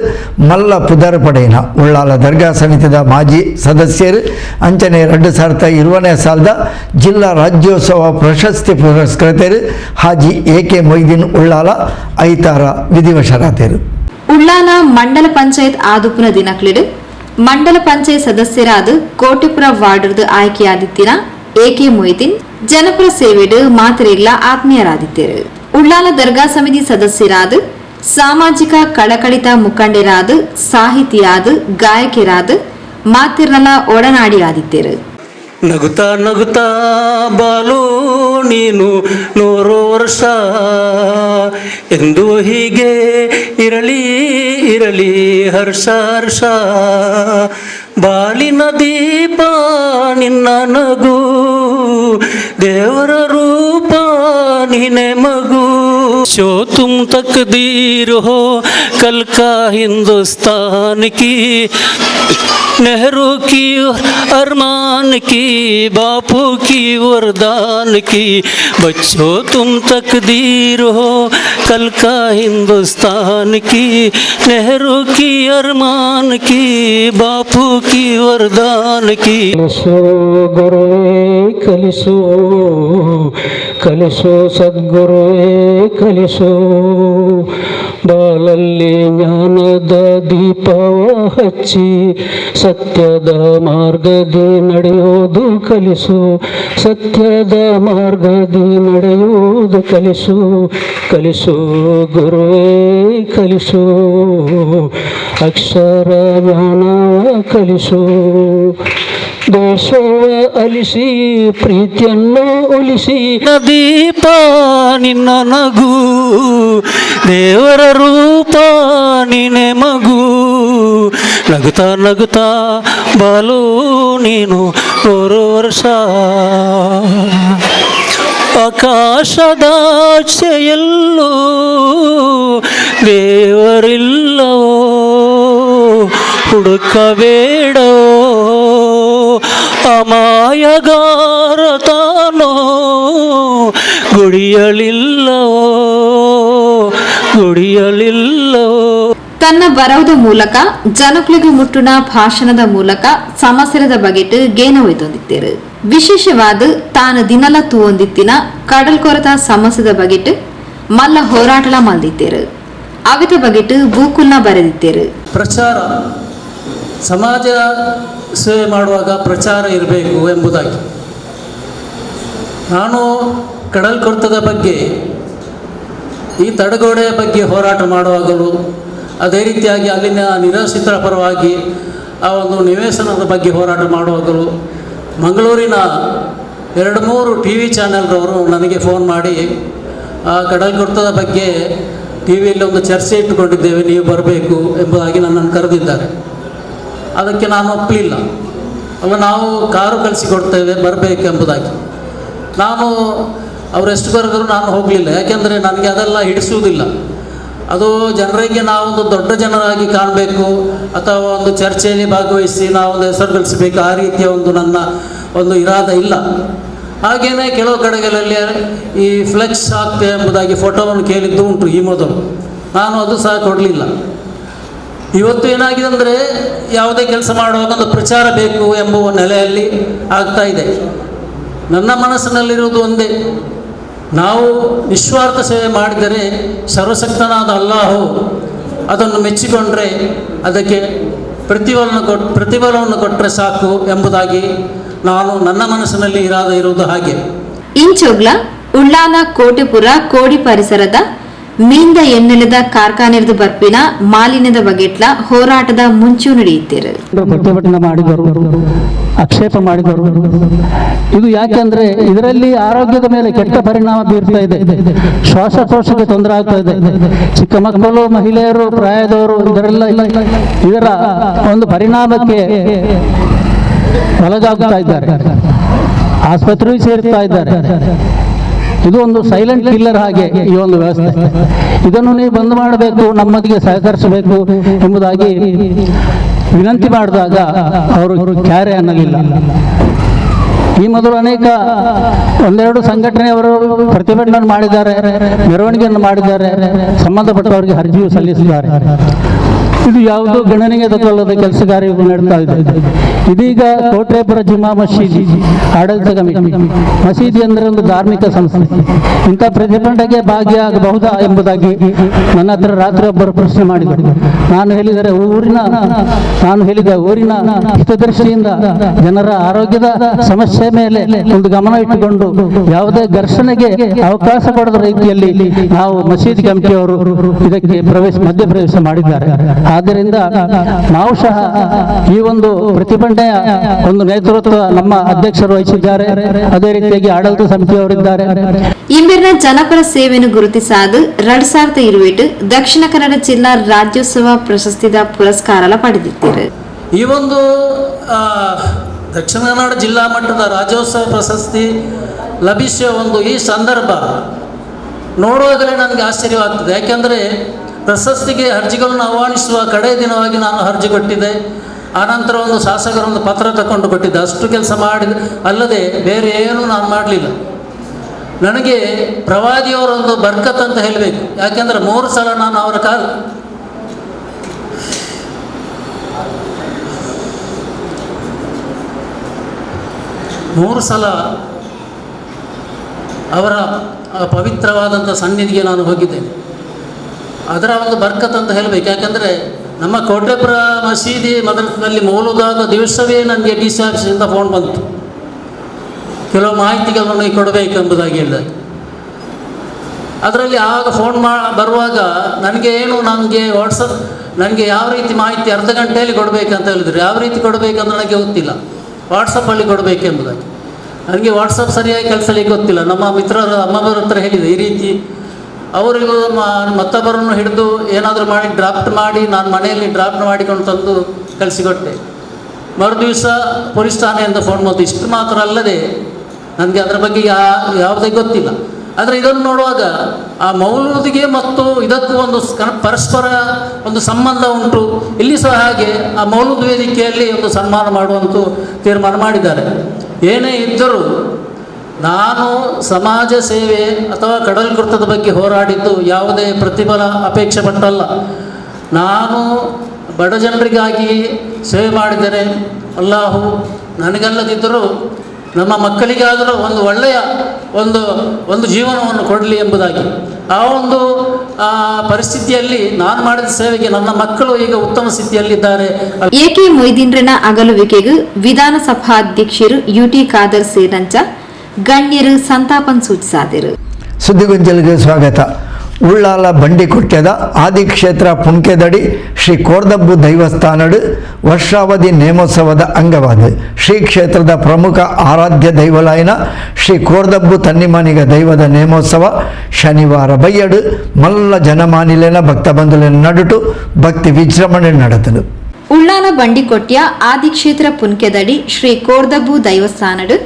ಮಲ್ಲ ಪುದರ್ಪಡೆಯಿನ ಉಳ್ಳಾಲ ದರ್ಗಾ ಸಮಿತಿಯ ಮಾಜಿ ಸದಸ್ಯರು ಅಂಚನೆ 2020ನೇ ಸಾಲದ ಜಿಲ್ಲಾ ರಾಜ್ಯೋತ್ಸವ ಪ್ರಶಸ್ತಿ ಪುರಸ್ಕೃತರು ಹಾಜಿ AK ಮೊಯ್ದೀನ್ ಉಳ್ಳಾಲ ಐತಾರ ವಿಧಿವಶರಾದರು. ಉಳ್ಳಾಲ ಮಂಡಲ ಪಂಚಾಯತ್ ಆದುಪುನ ದಿನಕ್ಲಿಡು ಮಂಡಲ ಪಂಚಾಯತ್ ಸದಸ್ಯರಾದ ಕೋಟೆಪುರ ವಾರ್ಡ್ರದು ಆಯ್ಕೆಯಾದಿತ್ತಿನ AK ಮೊಯ್ದೀನ್ ಜನಪರ ಸೇವೆಡು ಮಾತ್ರೆಗ್ಲ ಆತ್ಮೀಯರಾದಿದ್ದರು. ಉಳ್ಳಾಲ ದರ್ಗಾ ಸಮಿತಿ ಸದಸ್ಯರಾದ ಸಾಮಾಜಿಕ ಕಳಕಳಿತ ಮುಖಂಡರಾದ ಸಾಹಿತಿಯಾದ ಗಾಯಕರಾದ ಮಾತಿರ್ನಲ ಒಡನಾಡಿಯಾದಿದ್ದರು. ನಗುತ್ತಾ ನಗುತ್ತಾ ಬಾಲು ನೀನು 100 ವರ್ಷ ಎಂದು ಹೀಗೆ ಇರಲಿ ಇರಲಿ ಹರ್ಷ ಹರ್ಷ ಬಾಲಿನ ದೀಪ ನಿನ್ನ ನಗು ದೇವರ ರೂಪ ನೀನೆ ಮಗು ಶೋ ತುಮ್ ತಕ್ದೀರ್ ಹೋ ಕಲ್ ಕಾ ಹಿಂದೂಸ್ತಾನ್ ಕಿ नेहरू की अरमान की बापू की वरदान की बच्चों तुम तकदीर हो कल का हिंदुस्तान की नेहरू की अरमान की बापू की वरदान की कलिसो गुरुवे कलिसो कलिसो सद्गुरुवे कलिसो ಬಾಲಲ್ಲಿ ಜ್ಞಾನದ ದೀಪವ ಹಚ್ಚಿ ಸತ್ಯದ ಮಾರ್ಗದಿ ನಡೆಯೋದು ಕಲಿಸು ಸತ್ಯದ ಮಾರ್ಗದಿ ನಡೆಯೋದು ಕಲಿಸು ಕಲಿಸು ಗುರುವೇ ಕಲಿಸು ಅಕ್ಷರ ಜ್ಞಾನವ ಕಲಿಸು. ದೇಶವ ಅಲಿಸಿ ಪ್ರೀತಿಯನ್ನು ಒಲಿಸಿ ದೀಪ ನಿನ್ನ ನಗು, ದೇವರ ರೂಪ ನೀನೆ ಮಗು. ನಗುತ್ತಾ ನಗುತ್ತಾ ಬಾಲು ನೀನು 100 ವರ್ಷ. ಆಕಾಶದಾಚೆಯಲ್ಲೂ ದೇವರಿಲ್ಲವೋ ಹುಡುಕಬೇಡೋ, ಅಮಾಯಗಾರ ತಾನೋ ಗುಡಿಯಲಿಲ್ಲವೋ ಗುಡಿಯಲಿಲ್ಲವೋ. ತನ್ನ ಬರಹದ ಮೂಲಕ ಜನಕ್ಲಿಗೆ ಮುಟ್ಟುನ ಭಾಷಣದ ಮೂಲಕ ಸಮಸ್ಯೆದ ಬಗೆಟ್ ಗೇನ ಒಯ್ದೊಂದಿತ್ತೇರು. ವಿಶೇಷವಾದ ತಾನು ದಿನಲ ತೂವೊಂದಿತ್ತಿನ ಕಡಲ್ ಕೊರತ ಸಮಸ್ಯೆದ ಬಗೆಟ್ ಮಲ್ಲ ಹೋರಾಟಲ ಮಲ್ದಿತ್ತೇರು. ಅವಿತ ಬಗೆಟ್ ಬೂಕುಲ್ನ ಬರೆದಿತ್ತೇರು. ಪ್ರಚಾರ, ಸಮಾಜ ಸೇವೆ ಮಾಡುವಾಗ ಪ್ರಚಾರ ಇರಬೇಕು ಎಂಬುದಾಗಿ ನಾನು ಕಡಲ್ ಕೊರತದ ಬಗ್ಗೆ, ಈ ತಡೆಗೋಡೆಯ ಬಗ್ಗೆ ಹೋರಾಟ ಮಾಡುವಾಗಲೂ, ಅದೇ ರೀತಿಯಾಗಿ ಅಲ್ಲಿನ ನಿರಾಶ್ರಿತರ ಪರವಾಗಿ ಆ ಒಂದು ನಿವೇಶನದ ಬಗ್ಗೆ ಹೋರಾಟ ಮಾಡುವಾಗಲೂ ಮಂಗಳೂರಿನ 2-3 TV ಚಾನೆಲ್ರವರು ನನಗೆ ಫೋನ್ ಮಾಡಿ ಆ ಕಡಲ್ ಕೊರತದ ಬಗ್ಗೆ ಟಿವಿಯಲ್ಲಿ ಒಂದು ಚರ್ಚೆ ಇಟ್ಟುಕೊಂಡಿದ್ದೇವೆ, ನೀವು ಬರಬೇಕು ಎಂಬುದಾಗಿ ನನ್ನನ್ನು ಕರೆದಿದ್ದಾರೆ. ಅದಕ್ಕೆ ನಾನು ಒಪ್ಪಲಿಲ್ಲ. ಅಲ್ಲ, ನಾವು ಕಾರು ಕಳಿಸಿಕೊಡ್ತೇವೆ ಬರಬೇಕೆಂಬುದಾಗಿ. ನಾನು ಅವರೆಷ್ಟು ಕರೆದರೂ ನಾನು ಹೋಗಲಿಲ್ಲ. ಯಾಕೆಂದರೆ ನನಗೆ ಅದೆಲ್ಲ ಹಿಡಿಸುವುದಿಲ್ಲ. ಅದು ಜನರಿಗೆ ನಾವೊಂದು ದೊಡ್ಡ ಜನರಾಗಿ ಕಾಣಬೇಕು ಅಥವಾ ಒಂದು ಚರ್ಚೆಯಲ್ಲಿ ಭಾಗವಹಿಸಿ ನಾವೊಂದು ಹೆಸರು ಗಳಿಸಬೇಕು, ಆ ರೀತಿಯ ಒಂದು ನನ್ನ ಒಂದು ಇರಾದ ಇಲ್ಲ. ಹಾಗೆಯೇ ಕೆಲವು ಕಡೆಗಳಲ್ಲಿ ಈ ಫ್ಲೆಕ್ಸ್ ಆಗ್ತದೆ ಎಂಬುದಾಗಿ ಫೋಟೋವನ್ನು ಕೇಳಿದ್ದು ಉಂಟು ಈ ಮೊದಲು. ನಾನು ಅದು ಸಹ ಕೊಡಲಿಲ್ಲ. ಇವತ್ತು ಏನಾಗಿದೆ ಅಂದರೆ ಯಾವುದೇ ಕೆಲಸ ಮಾಡುವಾಗ ಒಂದು ಪ್ರಚಾರ ಬೇಕು ಎಂಬುವ ನೆಲೆಯಲ್ಲಿ ಆಗ್ತಾ ಇದೆ. ನನ್ನ ಮನಸ್ಸಿನಲ್ಲಿರುವುದು ಒಂದೇ, ನಾವು ನಿಸ್ವಾರ್ಥ ಸೇವೆ ಮಾಡಿದರೆ ಸರ್ವಶಕ್ತನಾದ ಅಲ್ಲಾಹು ಅದನ್ನು ಮೆಚ್ಚಿಕೊಂಡ್ರೆ ಅದಕ್ಕೆ ಪ್ರತಿಫಲವನ್ನು ಕೊಟ್ಟರೆ ಸಾಕು ಎಂಬುದಾಗಿ ನಾನು ನನ್ನ ಮನಸ್ಸಿನಲ್ಲಿ ಇರುವುದು ಹಾಗೆ. ಇಂಚೊಗ್ಲ ಉಳ್ಳಾಲ ಕೋಟೆಪುರ ಕೋಡಿ ಪರಿಸರದ ಮೀಂದ ಎಣ್ಣೆಲೆದ ಕಾರ್ಖಾನೆದ ಬರ್ಪಿನ ಮಾಲಿನ್ಯದ ಬಗೆಟ್ಲ ಹೋರಾಟದ ಮುಂಚೂ ನಡೆಯುತ್ತೀರು. ಪ್ರತಿಭಟನೆ ಮಾಡಿದರು, ಆಕ್ಷೇಪ ಮಾಡಿದರು. ಇದು ಯಾಕೆಂದ್ರೆ ಇದರಲ್ಲಿ ಆರೋಗ್ಯದ ಮೇಲೆ ಕೆಟ್ಟ ಪರಿಣಾಮ ಬೀರ್ತಾ ಇದೆ. ಶ್ವಾಸಕೋಶಕ್ಕೆ ತೊಂದರೆ ಆಗ್ತಾ ಇದೆ. ಚಿಕ್ಕ ಮಕ್ಕಳು, ಮಹಿಳೆಯರು, ಪ್ರಾಯದವರು ಇದರ ಒಂದು ಪರಿಣಾಮಕ್ಕೆ ಒಳಗಾಗ್ತಾ ಇದ್ದಾರೆ, ಆಸ್ಪತ್ರೆಗೆ ಸೇರ್ತಾ ಇದ್ದಾರೆ. ಇದು ಒಂದು ಸೈಲೆಂಟ್ ಕಿಲ್ಲರ್ ಹಾಗೆ ಈ ಒಂದು ವ್ಯವಸ್ಥೆ. ಇದನ್ನು ನೀವು ಬಂದ್ ಮಾಡಬೇಕು, ನಮ್ಮೊಂದಿಗೆ ಸಹಕರಿಸಬೇಕು ಎಂಬುದಾಗಿ ವಿನಂತಿ ಮಾಡಿದಾಗ ಅವರು ಕ್ಯಾರೆ ಅನ್ನಲಿಲ್ಲ. ಈ ಮೊದಲು ಅನೇಕ 1-2 ಸಂಘಟನೆಯವರು ಪ್ರತಿಭಟನೆ ಮಾಡಿದ್ದಾರೆ, ಮೆರವಣಿಗೆಯನ್ನು ಮಾಡಿದ್ದಾರೆ, ಸಂಬಂಧಪಟ್ಟವರಿಗೆ ಅರ್ಜಿಯೂ ಸಲ್ಲಿಸಿದ್ದಾರೆ. ಇದು ಯಾವುದೋ ಗಣನೆಗೆ ತಗೊಳ್ಳದ ಕೆಲಸ ಕಾರ್ಯಗಳು ನಡೆಸ್ತಾ ಇದೆ. ಇದೀಗ ಕೋಟೆಪುರ ಜುಮಾ ಮಸೀದಿ ಆಡಳಿತ ಕಮಿಟಿ, ಮಸೀದಿ ಅಂದರೆ ಒಂದು ಧಾರ್ಮಿಕ ಸಂಸ್ಥೆ, ಇಂಥ ಪ್ರತಿಭಟನೆಗೆ ಭಾಗಿಯಾಗಬಹುದಾ ಎಂಬುದಾಗಿ ನನ್ನ ಹತ್ರ ರಾತ್ರಿ ಒಬ್ಬರು ಪ್ರಶ್ನೆ ಮಾಡಿದರು. ನಾನು ಹೇಳಿದರೆ ಊರಿನ ಹಿತದೃಷ್ಟಿಯಿಂದ ಜನರ ಆರೋಗ್ಯದ ಸಮಸ್ಯೆ ಮೇಲೆ ಒಂದು ಗಮನ ಇಟ್ಟುಕೊಂಡು ಯಾವುದೇ ಘರ್ಷಣೆಗೆ ಅವಕಾಶ ಕೊಡದ ರೀತಿಯಲ್ಲಿ ನಾವು ಮಸೀದಿ ಕಮಿಟಿಯವರು ಇದಕ್ಕೆ ಮಧ್ಯಪ್ರವೇಶ ಮಾಡಿದ್ದಾರೆ. ಆದ್ದರಿಂದ ನಾವು ಸಹ ಈ ಒಂದು ಪ್ರತಿಭಟನೆಯ ಒಂದು ನೇತೃತ್ವ ನಮ್ಮ ಅಧ್ಯಕ್ಷರು ವಹಿಸಿದ್ದಾರೆ, ಅದೇ ರೀತಿಯಾಗಿ ಆಡಳಿತ ಸಮಿತಿಯವರಿದ್ದಾರೆ. ಇಂಬಿರ್ನ ಜನಪರ ಸೇವೆಯನ್ನು ಗುರುತಿಸಾದ 2028 ದಕ್ಷಿಣ ಕನ್ನಡ ಜಿಲ್ಲಾ ರಾಜ್ಯೋತ್ಸವ ಪ್ರಶಸ್ತಿದ ಪುರಸ್ಕಾರ ಪಡೆದಿದ್ದಾರೆ. ಈ ಒಂದು ದಕ್ಷಿಣ ಕನ್ನಡ ಜಿಲ್ಲಾ ಮಟ್ಟದ ರಾಜ್ಯೋತ್ಸವ ಪ್ರಶಸ್ತಿ ಲಭಿಸುವ ಒಂದು ಈ ಸಂದರ್ಭ ನೋಡುವಾಗಲೇ ನನಗೆ ಆಶ್ಚರ್ಯವಾಗ್ತದೆ. ಯಾಕೆಂದರೆ ಪ್ರಶಸ್ತಿಗೆ ಅರ್ಜಿಗಳನ್ನು ಆಹ್ವಾನಿಸುವ ಕಡೆಯ ದಿನವಾಗಿ ನಾನು ಅರ್ಜಿ ಕೊಟ್ಟಿದ್ದೆ. ಆನಂತರ ಒಂದು ಶಾಸಕರೊಂದು ಪತ್ರ ತಗೊಂಡು ಕೊಟ್ಟಿದ್ದೆ. ಅಷ್ಟು ಕೆಲಸ ಮಾಡಿದ ಅಲ್ಲದೆ ಬೇರೆ ಏನೂ ನಾನು ಮಾಡಲಿಲ್ಲ. ನನಗೆ ಪ್ರವಾದಿಯವರೊಂದು ಬರ್ಕತ್ ಅಂತ ಹೇಳಬೇಕು. ಯಾಕೆಂದರೆ 3 ಸಲ ನಾನು ಅವರ ಮೂರು ಸಲ ಅವರ ಪವಿತ್ರವಾದಂಥ ಸನ್ನಿಧಿಗೆ ನಾನು ಹೋಗಿದ್ದೇನೆ. ಅದರ ಒಂದು ಬರ್ಕತ್ ಅಂತ ಹೇಳಬೇಕು. ಯಾಕೆಂದರೆ ನಮ್ಮ ಕೋಟೆಪುರ ಮಸೀದಿ ಮದ್ರಸದಲ್ಲಿ ಮೌಲೂದಾಗ ದಿವಸವೇ ನನಗೆ DC ಆಫೀಸಿಂದ ಫೋನ್ ಬಂತು, ಕೆಲವು ಮಾಹಿತಿಗಳನ್ನು ಕೊಡಬೇಕೆಂಬುದಾಗಿ ಹೇಳಿದೆ. ಅದರಲ್ಲಿ ಆಗ ಫೋನ್ ಬರುವಾಗ ನನಗೆ ವಾಟ್ಸಪ್ ನನಗೆ ಯಾವ ರೀತಿ ಮಾಹಿತಿ ಅರ್ಧ ಗಂಟೆಯಲ್ಲಿ ಕೊಡಬೇಕಂತ ಹೇಳಿದ್ರು. ಯಾವ ರೀತಿ ಕೊಡಬೇಕಂತ ನನಗೆ ಗೊತ್ತಿಲ್ಲ. ವಾಟ್ಸಪ್ಪಲ್ಲಿ ಕೊಡಬೇಕೆಂಬುದಾಗಿ ನನಗೆ ವಾಟ್ಸಪ್ ಸರಿಯಾಗಿ ಕೆಲಸಲಿಕ್ಕೆ ಗೊತ್ತಿಲ್ಲ. ನಮ್ಮ ಮಿತ್ರರ ಅಮ್ಮವರ ಹತ್ರ ಹೇಳಿದೆ ಈ ರೀತಿ. ಅವರಿಗೂ ಮತ್ತೊಬ್ಬರನ್ನು ಹಿಡಿದು ಏನಾದರೂ ಮಾಡಿ ಡ್ರಾಫ್ಟ್ ಮಾಡಿ ನಾನು ಮನೆಯಲ್ಲಿ ಡ್ರಾಫ್ಟ್ ಮಾಡಿಕೊಂಡು ತಂದು ಕಳಿಸಿಕೊಟ್ಟೆ. ಮರುದಿವಸ ಪೊಲೀಸ್ ಠಾಣೆಯಿಂದ ಫೋನ್ ಬಂತು. ಇಷ್ಟು ಮಾತ್ರ ಅಲ್ಲದೆ ನನಗೆ ಅದರ ಬಗ್ಗೆ ಯಾವುದೇ ಗೊತ್ತಿಲ್ಲ. ಆದರೆ ಇದನ್ನು ನೋಡುವಾಗ ಆ ಮೌಲೂದಿಗೆ ಮತ್ತು ಇದಕ್ಕೂ ಒಂದು ಪರಸ್ಪರ ಒಂದು ಸಂಬಂಧ ಉಂಟು. ಇಲ್ಲಿ ಸಹ ಹಾಗೆ ಆ ಮೌಲೂದ್ ವೇದಿಕೆಯಲ್ಲಿ ಒಂದು ಸನ್ಮಾನ ಮಾಡುವಂಥ ತೀರ್ಮಾನ ಮಾಡಿದ್ದಾರೆ. ಏನೇ ಇದ್ದರೂ ನಾನು ಸಮಾಜ ಸೇವೆ ಅಥವಾ ಕಡಲ್ಕೃತದ ಬಗ್ಗೆ ಹೋರಾಡಿದ್ದು ಯಾವುದೇ ಪ್ರತಿಫಲ ಅಪೇಕ್ಷೆ ಪಟ್ಟಲ್ಲ. ನಾನು ಬಡ ಜನರಿಗಾಗಿ ಸೇವೆ ಮಾಡಿದರೆ ಅಲ್ಲಾಹು ನನಗಲ್ಲದಿದ್ದರೂ ನಮ್ಮ ಮಕ್ಕಳಿಗಾದರೂ ಒಂದು ಒಳ್ಳೆಯ ಒಂದು ಜೀವನವನ್ನು ಕೊಡಲಿ ಎಂಬುದಾಗಿ. ಆ ಒಂದು ಪರಿಸ್ಥಿತಿಯಲ್ಲಿ ನಾನು ಮಾಡಿದ ಸೇವೆಗೆ ನನ್ನ ಮಕ್ಕಳು ಈಗ ಉತ್ತಮ ಸ್ಥಿತಿಯಲ್ಲಿದ್ದಾರೆ. ಎಕೆ ಮೊಯ್ದೀನ್ರನ ಅಗಲುವಿಕೆಗೂ ವಿಧಾನಸಭಾಧ್ಯಕ್ಷರು ಯುಟಿ ಖಾದರ್ ಸೇರಿದಂಚ ಗಣ್ಯರು ಸಂತಾಪನ್ ಸೂಚಿಸಿದರು. ಸುದ್ದಿಗೊಂಚಲಿಗೆ ಸ್ವಾಗತ. ಉಳ್ಳಾಲ ಬಂಡಿಕೊಟ್ಯದ ಆದಿಕ್ಷೇತ್ರ ಪುಣ್ಕೆದಡಿ ಶ್ರೀ ಕೋರ್ದಬ್ಬು ದೈವಸ್ಥಾನಡು ವರ್ಷಾವಧಿ ನೇಮೋತ್ಸವದ ಅಂಗವಾದ ಶ್ರೀ ಕ್ಷೇತ್ರದ ಪ್ರಮುಖ ಆರಾಧ್ಯ ದೈವಲಾಯನ ಶ್ರೀ ಕೋರ್ದಬ್ಬು ತನ್ನಿಮಾನಿಗ ದೈವದ ನೇಮೋತ್ಸವ ಶನಿವಾರ ಬಯ್ಯಡು ಮಲ್ಲ ಜನಮಾನಿಲೆನ ಭಕ್ತ ಬಂಧುಲಿನ ನಡುಟು ಭಕ್ತಿ ವಿಜೃಂಭಣೆ ನಡೆದನು. ಉಳ್ಳಾಲ ಬಂಡಿಕೊಟ್ಯ ಆದಿಕ್ಷೇತ್ರ ಪುಣ್ಕೆದಡಿ ಶ್ರೀ ಕೋರ್ದಬ್ಬು ದೈವಸ್ಥಾನಡು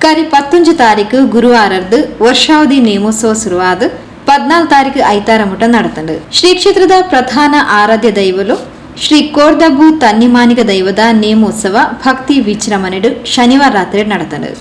ಕರಿ 11 ತಾರೀಕು ಗುರುವಾರದ್ದು ವರ್ಷಾವಧಿ ನೇಮೋತ್ಸವ ಶುರುವಾದ 14 ತಾರೀಕು ಐತಾರ ಮುಟ ನಡೆತಂಡು. ಶ್ರೀ ಕ್ಷೇತ್ರದ ಪ್ರಧಾನ ಆರಾಧ್ಯ ದೈವಲು ಶ್ರೀ ಕೋರ್ದಬ್ಬು ತನ್ನಿಮಾನಿಗ ದೈವದ ನೇಮೋತ್ಸವ ಭಕ್ತಿ ವಿಜೃಂಭಣೆಡು ಶನಿವಾರ ರಾತ್ರಿ ನಡೆತಂಡು.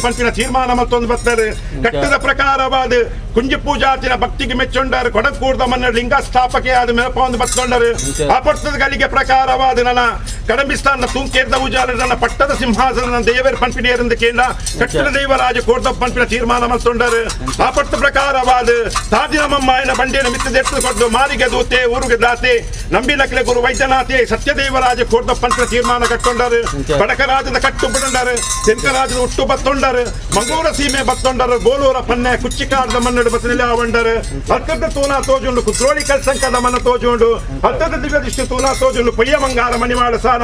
ಪಂಪಿನ ತೀರ್ಮಾನ ಮತ್ತೊಂದು ಬರ್ತಾರೆ ಕಟ್ಟದ ಪ್ರಕಾರವಾದ ಕುಂಜಿ ಪೂಜಾತಿನ ಭಕ್ತಿಗೆ ಮೆಚ್ಚೊಂಡರು ಕೊಡಕೂರ್ದ ಮನ್ನ ಲಿಂಗ ಸ್ಥಾಪಕೆ ಆದ ಮೆಲಪ ಒಂದು ಬತ್ಕೊಂಡರು ಆ ಪಟ್ಟದ ಗಳಿಗೆ ಪ್ರಕಾರವಾದ ನನ್ನ ಕಡಂಬಿಸ್ತಾನ ತೂಂಕೇರ್ದ ಉಜಾಲ ನನ್ನ ಪಟ್ಟದ ಸಿಂಹಾಸನ ದೇವರ ಪಂಪಿನೇರಿಂದ ಕೇಂದ್ರ ಕಟ್ಟಡ ದೇವರಾಜ ಕೋರ್ದ ಪಂಪಿನ ತೀರ್ಮಾನ ಮತ್ತೊಂಡರು ಆ ಪಟ್ಟ ಪ್ರಕಾರವಾದ ತಾದಿನ ಮಮ್ಮಾಯನ ಬಂಡಿಯನ್ನು ಮಿತ್ತದೆಟ್ಟು ಕೊಟ್ಟು ಮಾರಿಗೆ ದೂತೆ ಊರಿಗೆ ದಾತೆ ನಂಬಿನಕಲೆ ಗುರು ವೈದ್ಯನಾಥೆ ಸತ್ಯದೇವರಾಜ ಕೋರ್ದ ಪಂಪಿನ ತೀರ್ಮಾನ ಕಟ್ಕೊಂಡರು ಬಡಕರಾಜದ ಕಟ್ಟು ಬಿಡಂಡರು ತೆಂಕರಾಜದ ಹುಟ್ಟು ಬತ್ತೊಂಡರು ಮಂಗೂರ ಸೀಮೆ ಬತ್ತೊಂಡರು ಗೋಲೂರ ಪನ್ನೆ ಕುಚ್ಚಿಕಾರದ ಮನ್ನಡು ಬತ್ತನೆಲ್ಲ ಆವಂಡರು ಅರ್ಥದ ತೂನಾ ತೋಜುಂಡು ಕುದ್ರೋಳಿ ಕಲ್ಸಂಕದ ಮನ ತೋಜುಂಡು ಅರ್ಥದ ದಿವ್ಯದಿಷ್ಟು ತೂನಾ ತೋಜುಂಡು ಪಯ್ಯ ಮಂಗಾರ ಮಣಿಮಾಡ ಸಾನ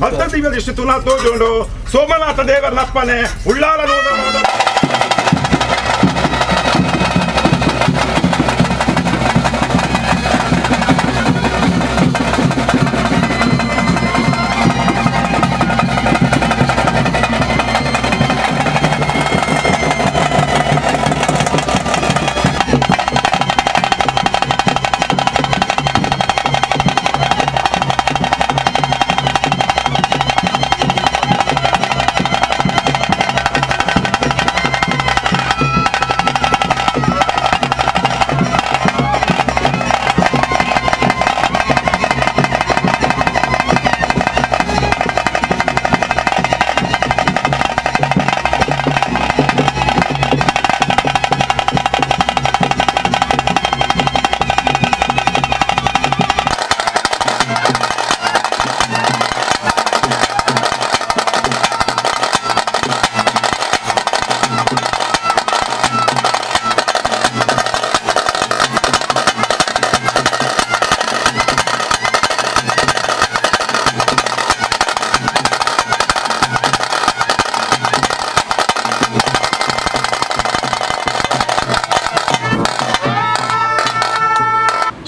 ಅರ್ಥದ ದಿವ್ಯದಿಷ್ಟು ತೂನಾ ತೋಜುಂಡು ಸೋಮನಾಥ ದೇವರನಪ್ಪನೆ ಉಳ್ಳಾಲ ನೋದ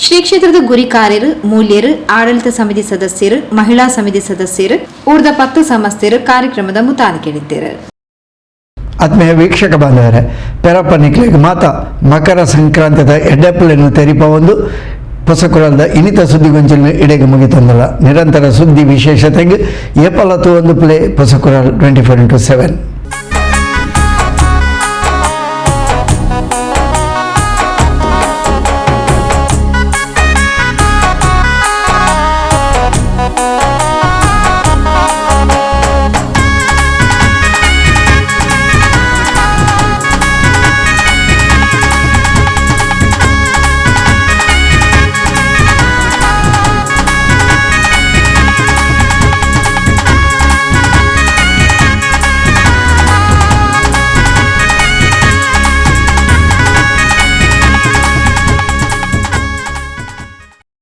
ಶ್ರೀ ಕ್ಷೇತ್ರದ ಗುರಿಕಾರ್ಯರು ಮೂಲ್ಯರು ಆಡಳಿತ ಸಮಿತಿ ಸದಸ್ಯರು ಮಹಿಳಾ ಸಮಿತಿ ಸದಸ್ಯರು ಊರ್ದ 10 ಸಮಸ್ಯರು ಕಾರ್ಯಕ್ರಮದ ಮುತಾನೆ ಕೇಳಿದ್ದಾರೆ. ಆತ್ಮೀಯ ವೀಕ್ಷಕ ಬಾಂಧವರೇ, ಪೆರಪ್ಪ ನಿಕ್ಲೆಗೆ ಮಾತ ಮಕರ ಸಂಕ್ರಾಂತಿದ ಎಡ್ಡೆಪ್ಪಳನ್ನು ತೆರಿಪ ಒಂದು ಹೊಸಕುಳದ ಇನಿತ ಸುದ್ದಿಗೊಂಚಲು ಇಡೆಗೆ ಮುಗಿತಂದಲ್ಲ. ನಿರಂತರ ಸುದ್ದಿ ವಿಶೇಷತೆಗೆ ಏಪಲತ್ತು ಒಂದು ಪ್ಲೇ ಹೊಸಕುರಲ್ 24x7.